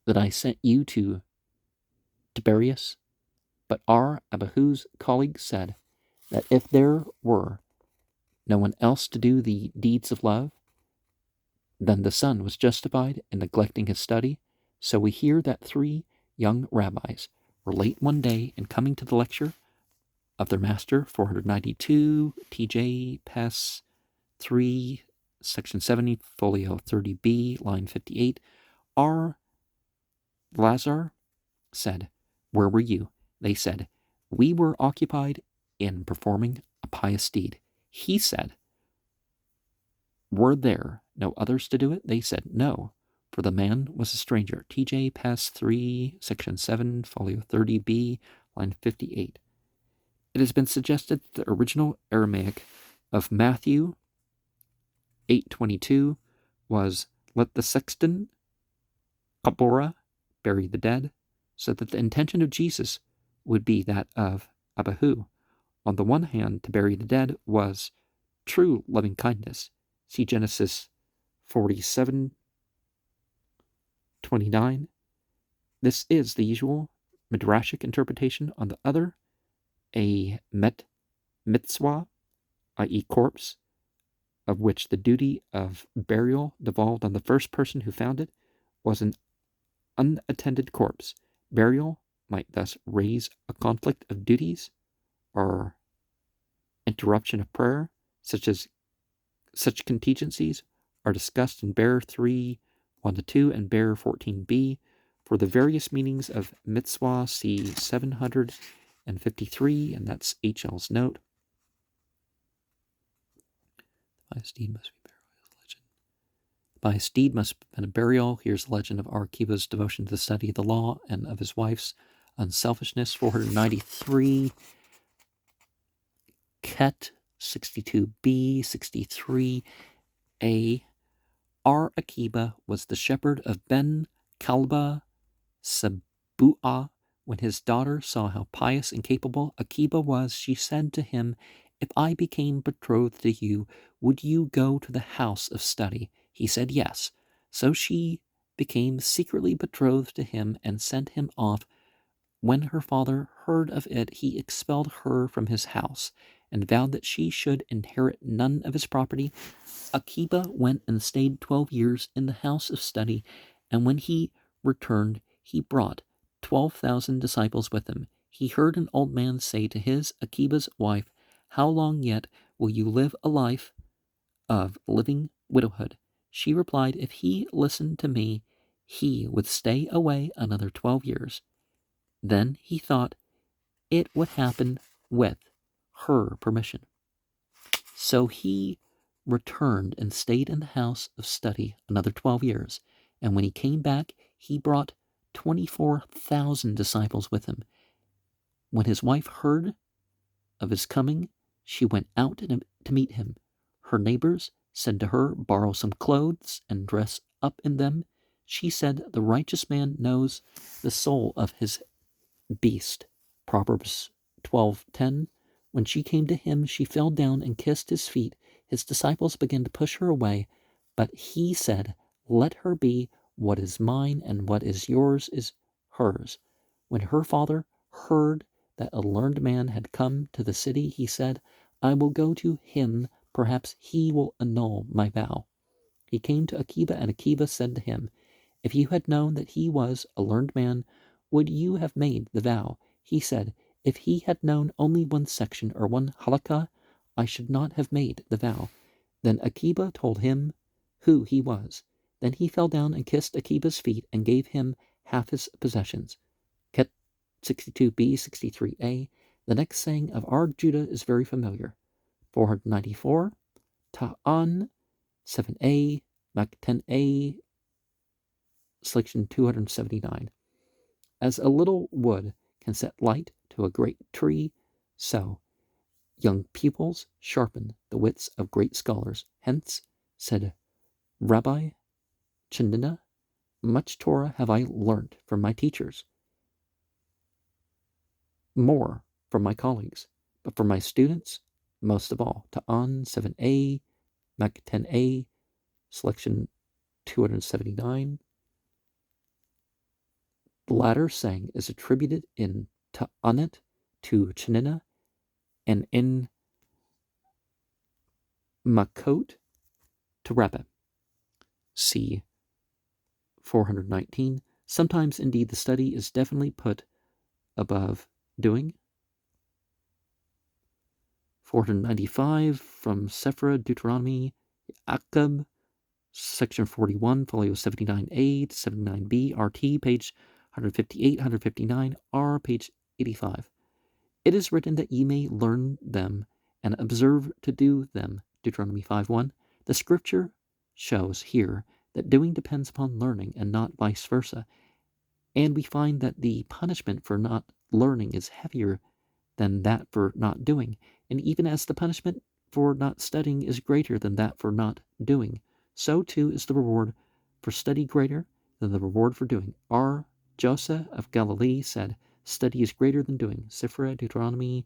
that I sent you to Tiberias? But Abahu's colleague said that if there were no one else to do the deeds of love, then the son was justified in neglecting his study. So we hear that 3 young rabbis were late one day in coming to the lecture of their master, 492, TJ Pass 3, section 70, folio 30b, line 58. Lazar said, Where were you? They said, We were occupied in performing a pious deed. He said, Were there no others to do it? They said, No, for the man was a stranger. TJ Pass 3, section 7, folio 30b, line 58. It has been suggested that the original Aramaic of Matthew 8:22 was, let the sexton, kapora, bury the dead, so that the intention of Jesus would be that of Abahu. On the one hand, to bury the dead was true loving kindness. See Genesis 47:29. This is the usual midrashic interpretation. On the other, a mitzvah, i.e. corpse, of which the duty of burial devolved on the first person who found it, was an unattended corpse. Burial might thus raise a conflict of duties or interruption of prayer, such contingencies are discussed in Bear 3:1-2 and Bear 14b. For the various meanings of mitzvah, see 753, and that's H.L.'s note. By his deed must be burial. Legend. By his deed must have been a burial. Here's the legend of Akiba's devotion to the study of the law and of his wife's unselfishness. 493. Ket 62b, 63a. Ar Akiba was the shepherd of Ben Kalba Sabu'a. When his daughter saw how pious and capable Akiba was, she said to him, if I became betrothed to you, would you go to the house of study? He said yes. So she became secretly betrothed to him and sent him off. When her father heard of it, he expelled her from his house and vowed that she should inherit none of his property. Akiba went and stayed 12 years in the house of study, and when he returned, he brought 12,000 disciples with him. He heard an old man say to his, Akiba's wife, how long yet will you live a life of living widowhood? She replied, if he listened to me, he would stay away another 12 years. Then he thought it would happen with her permission. So he returned and stayed in the house of study another 12 years. And when he came back, he brought 24,000 disciples with him. When his wife heard of his coming, she went out to meet him. Her neighbors said to her, borrow some clothes and dress up in them. She said, the righteous man knows the soul of his beast. Proverbs 12:10. When she came to him, she fell down and kissed his feet. His disciples began to push her away, but he said, let her be. What is mine and what is yours is hers. When her father heard that a learned man had come to the city, he said, I will go to him. Perhaps he will annul my vow. He came to Akiba, and Akiba said to him, if you had known that he was a learned man, would you have made the vow? He said, if he had known only one section or one halakha, I should not have made the vow. Then Akiba told him who he was. Then he fell down and kissed Akiba's feet and gave him half his possessions. Ket 62b, 63a. The next saying of our Judah is very familiar. 494. Ta'an 7a, Mak 10a, selection 279. As a little wood can set light to a great tree, so young pupils sharpen the wits of great scholars. Hence, said Rabbi Chanina, much Torah have I learnt from my teachers, more from my colleagues, but from my students, most of all. Ta'an 7a, Mak 10a, selection 279. The latter saying is attributed in Ta'anet to Chanina and in Makot to Rebbe. See 419. Sometimes, indeed, the study is definitely put above doing. 495 from Sephra, Deuteronomy, Akab, section 41, folio 79a to 79b, RT, page 158, 159, R, page 85. It is written that ye may learn them and observe to do them. Deuteronomy 5:1. The scripture shows here that doing depends upon learning and not vice versa. And we find that the punishment for not learning is heavier than that for not doing. And even as the punishment for not studying is greater than that for not doing, so too is the reward for study greater than the reward for doing. R. Joseph of Galilee said, study is greater than doing. Sifra, Deuteronomy,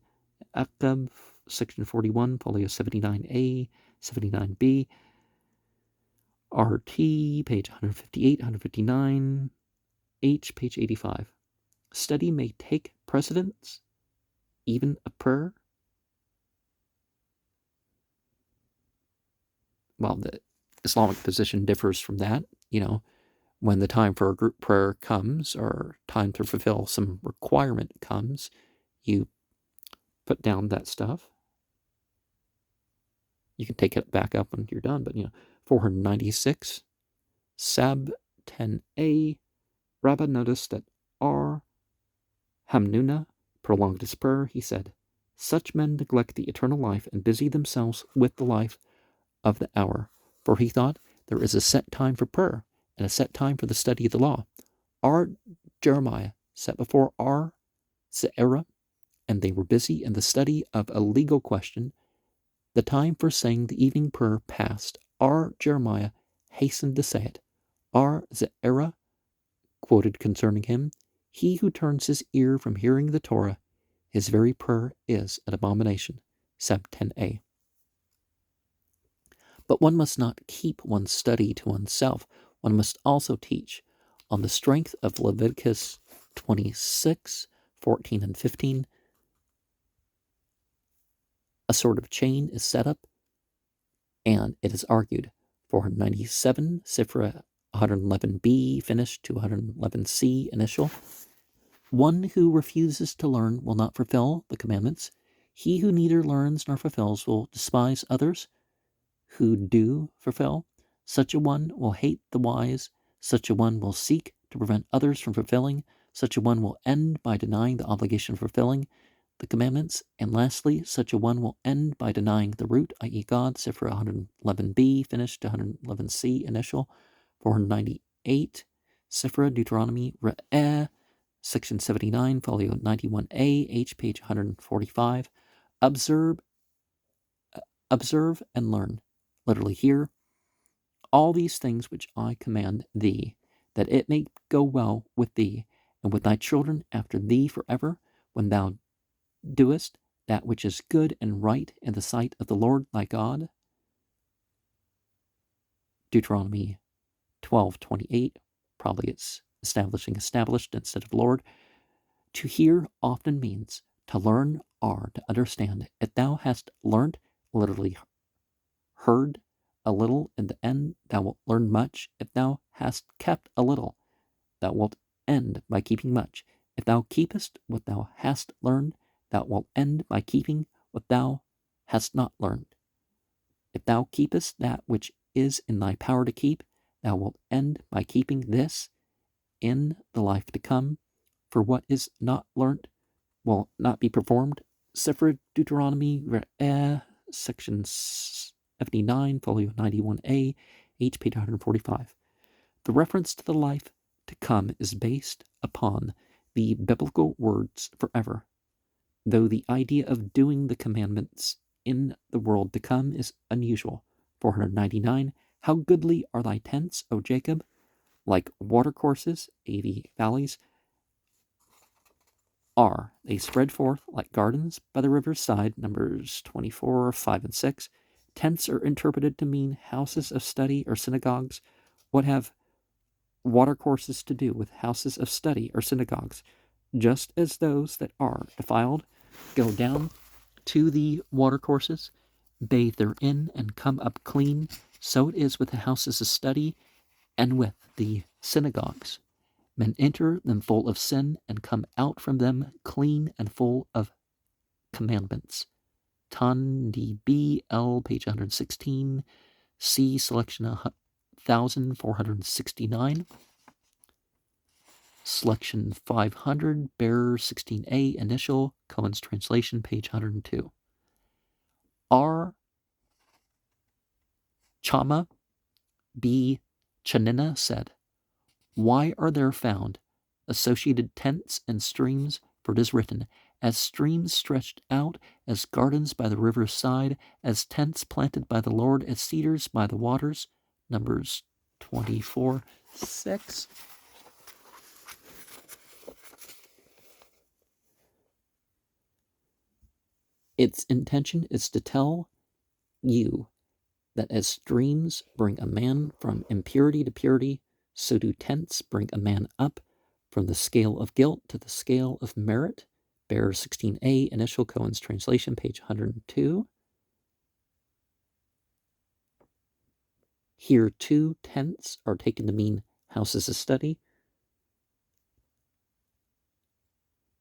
Akab, section 41, folio 79a, 79b, RT, page 158, 159, H, page 85. Study may take precedence, even a prayer. Well, the Islamic position differs from that. When the time for a group prayer comes, or time to fulfill some requirement comes, you put down that stuff. You can take it back up when you're done, but 496, Sab 10a, Rabbah noticed that R. Hamnuna prolonged his prayer. He said, such men neglect the eternal life and busy themselves with the life of the hour. For he thought, there is a set time for prayer and a set time for the study of the law. R. Jeremiah set before R. Ze'era, and they were busy in the study of a legal question. The time for saying the evening prayer passed. R. Jeremiah hastened to say it. R. Ze'era quoted concerning him, he who turns his ear from hearing the Torah, his very prayer is an abomination. Sub 10a. But one must not keep one's study to oneself. One must also teach. On the strength of Leviticus 26, 14 and 15, a sort of chain is set up, and it is argued. 497, Sifra 111b, finished to 111c, initial. One who refuses to learn will not fulfill the commandments. He who neither learns nor fulfills will despise others who do fulfill. Such a one will hate the wise. Such a one will seek to prevent others from fulfilling. Such a one will end by denying the obligation of fulfilling the commandments. And lastly, such a one will end by denying the root, i.e. God. Sifra 111b, finished, 111c, initial. 498, Sifra, Deuteronomy, Re'eh, section 79, folio 91a, H, page 145. Observe and learn. Literally hear all these things which I command thee, that it may go well with thee and with thy children after thee forever, when thou doest that which is good and right in the sight of the Lord thy God. Deuteronomy 12:28, probably it's established instead of Lord. To hear often means to learn or to understand. If thou hast learnt, literally heard a little, in the end thou wilt learn much. If thou hast kept a little, thou wilt end by keeping much. If thou keepest what thou hast learned, thou wilt end by keeping what thou hast not learned. If thou keepest that which is in thy power to keep, thou wilt end by keeping this in the life to come. For what is not learnt will not be performed. Sefer Deuteronomy, section 79, folio 91a, H, page 145. The reference to the life to come is based upon the biblical words forever, though the idea of doing the commandments in the world to come is unusual. 499, how goodly are thy tents, O Jacob, like watercourses, AV valleys, are. They spread forth like gardens by the river's side, Numbers 24, 5 and 6. Tents are interpreted to mean houses of study or synagogues. What have watercourses to do with houses of study or synagogues? Just as those that are defiled go down to the watercourses, bathe therein, and come up clean, so it is with the houses of study and with the synagogues. Men enter them full of sin and come out from them clean and full of commandments. Tan DBL, page 116, C, selection 1469, selection 500, bearer 16a, initial, Cohen's translation, page 102. R. Chama B. Chanina said, why are there found associated tents and streams? For it is written, as streams stretched out, as gardens by the river's side, as tents planted by the Lord, as cedars by the waters. Numbers 24:6. Its intention is to tell you that as streams bring a man from impurity to purity, so do tents bring a man up from the scale of guilt to the scale of merit. Bearer 16a, Initial Cohen's translation, page 102. Here, too, tents are taken to mean houses of study.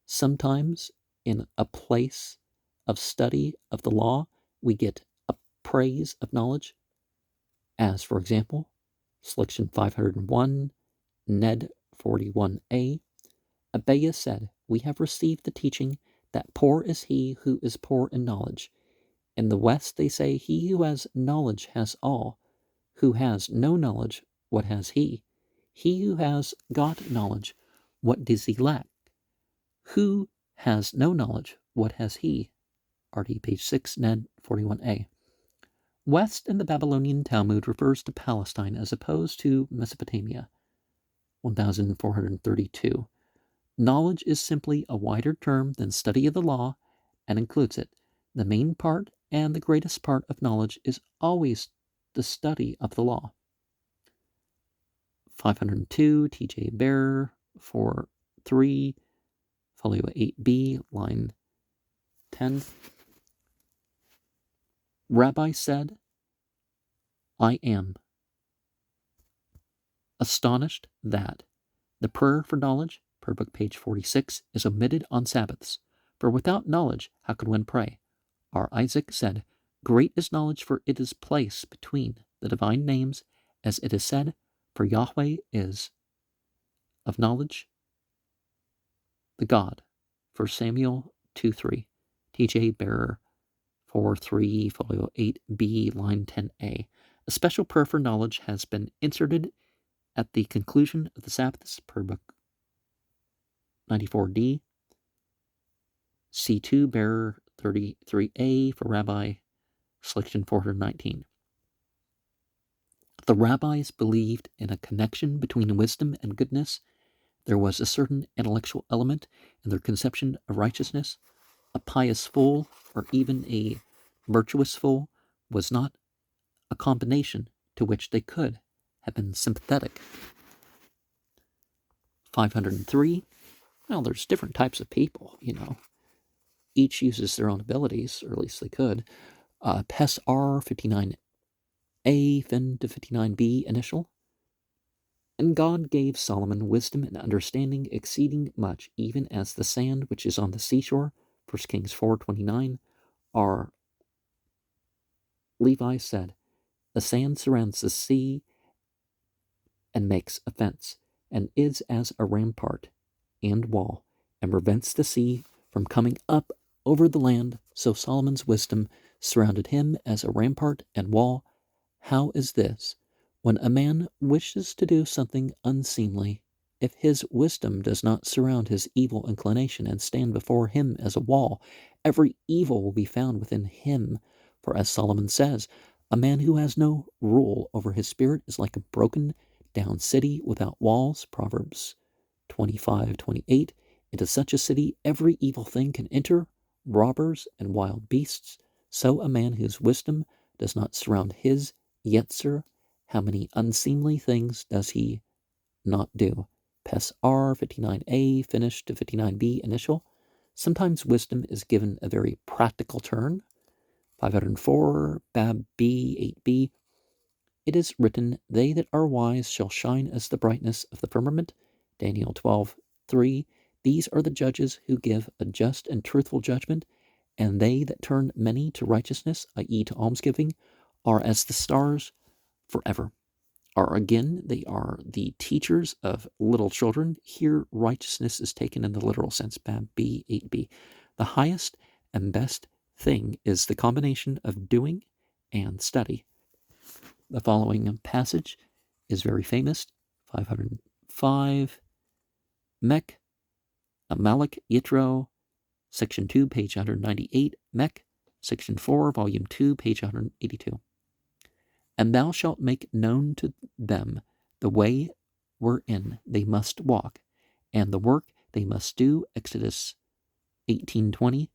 Sometimes in a place of study of the law, we get a praise of knowledge, as, for example, selection 501, Ned 41a. Abeya said, "We have received the teaching that poor is he who is poor in knowledge. In the West they say, he who has knowledge has all. Who has no knowledge, what has he? He who has got knowledge, what does he lack? Who has no knowledge, what has he?" RD page 6, Ned 41a. West in the Babylonian Talmud refers to Palestine as opposed to Mesopotamia. 1432. Knowledge is simply a wider term than study of the law and includes it. The main part and the greatest part of knowledge is always the study of the law. 502, T.J. Bearer, 4.3, folio 8b, line 10. Rabbi said, "I am astonished that the prayer for knowledge, per book page 46, is omitted on Sabbaths. For without knowledge, how can one pray?" R. Isaac said, "Great is knowledge, for it is placed between the divine names, as it is said, for Yahweh is of knowledge the God." 1 Samuel 2:3. T.J. Bearer 4.3, folio 8b, line 10a. A special prayer for knowledge has been inserted at the conclusion of the Sabbaths, per book 94d. C2, Bearer 33a, for Rabbi, selection 419. The rabbis believed in a connection between wisdom and goodness. There was a certain intellectual element in their conception of righteousness. A pious fool, or even a virtuous fool, was not a combination to which they could have been sympathetic. 503. Well, there's different types of people, Each uses their own abilities, or at least they could. PES R 59A, fin to 59B, initial. And God gave Solomon wisdom and understanding exceeding much, even as the sand which is on the seashore. 1 Kings 4:29. R. Levi said, "The sand surrounds the sea and makes a fence, and is as a rampart and wall, and prevents the sea from coming up over the land. So Solomon's wisdom surrounded him as a rampart and wall." How is this? When a man wishes to do something unseemly, if his wisdom does not surround his evil inclination and stand before him as a wall, every evil will be found within him. For as Solomon says, "A man who has no rule over his spirit is like a broken down city without walls." Proverbs 25:28. Into such a city every evil thing can enter, robbers and wild beasts. So a man whose wisdom does not surround his Yetzer, how many unseemly things does he not do? PES R 59A, finished to 59B, initial. Sometimes wisdom is given a very practical turn. 504, Bab B 8B. It is written, "They that are wise shall shine as the brightness of the firmament." Daniel 12:3. These are the judges who give a just and truthful judgment, and they that turn many to righteousness, i.e. to almsgiving, are as the stars forever. Or again, they are the teachers of little children. Here, righteousness is taken in the literal sense. Bab B 8b. The highest and best thing is the combination of doing and study. The following passage is very famous. 505. Mech, Amalek, Yitro, Section 2, page 198, Mech, Section 4, Volume 2, page 182. And thou shalt make known to them the way wherein they must walk, and the work they must do, Exodus 18:20,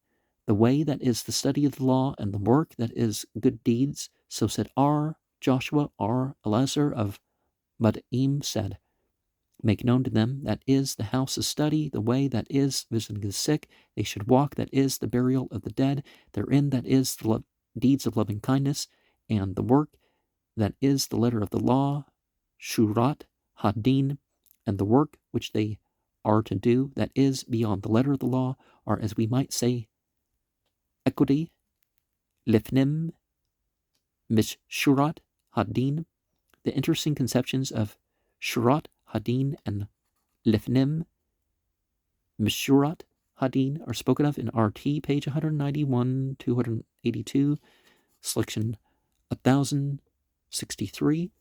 the way that is the study of the law, and the work that is good deeds. So said Joshua, Eleazar of Madaim said, make known to them that is the house of study, the way that is visiting the sick, they should walk, that is the burial of the dead, therein that is the deeds of loving kindness, and the work that is the letter of the law, Shurat Hadin, and the work which they are to do that is beyond the letter of the law are, as we might say, equity, lifnim, mishshurat hadin. The interesting conceptions of shurat hadin and lifnim, mishshurat hadin are spoken of in RT, page 191, 282, selection 1063,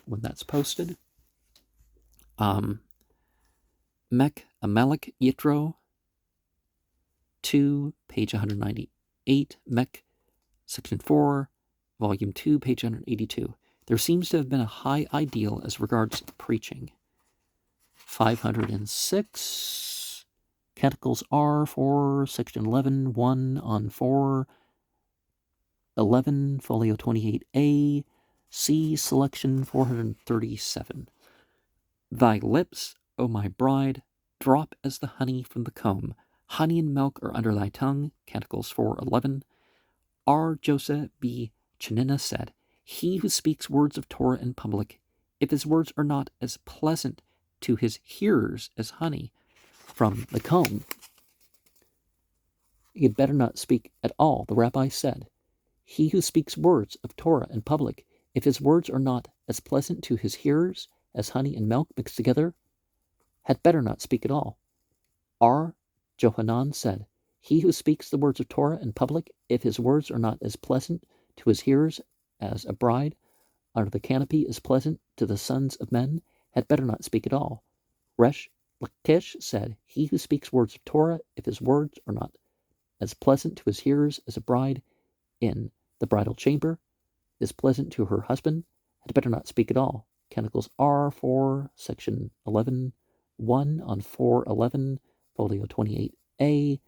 when that's posted. Mech Amalek Yitro 2, page 198, Mech, section 4, volume 2, page 182. There seems to have been a high ideal as regards preaching. 506, Canticles R 4, section 11, 1 on 4, 11, folio 28A, C, selection 437. Thy lips, O my bride, drop as the honey from the comb. Honey and milk are under thy tongue, Canticles 4:11. R. Joseph B. Chanina said, he who speaks words of Torah in public, if his words are not as pleasant to his hearers as honey from the comb, he had better not speak at all. The rabbi said, he who speaks words of Torah in public, if his words are not as pleasant to his hearers as honey and milk mixed together, had better not speak at all. R. Johanan said, he who speaks the words of Torah in public, if his words are not as pleasant to his hearers as a bride under the canopy is pleasant to the sons of men, had better not speak at all. Resh Lakish said, he who speaks words of Torah, if his words are not as pleasant to his hearers as a bride in the bridal chamber is pleasant to her husband, had better not speak at all. Canticles R 4, section 11, 1 on 411, folio 28A,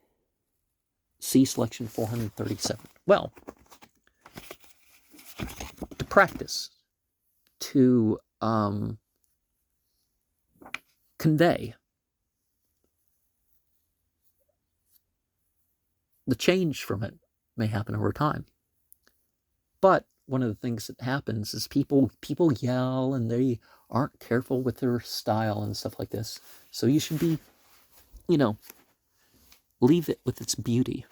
C, selection 437. Well, to practice, to convey the change from it may happen over time. But one of the things that happens is people yell and they aren't careful with their style and stuff like this. So you should be, leave it with its beauty.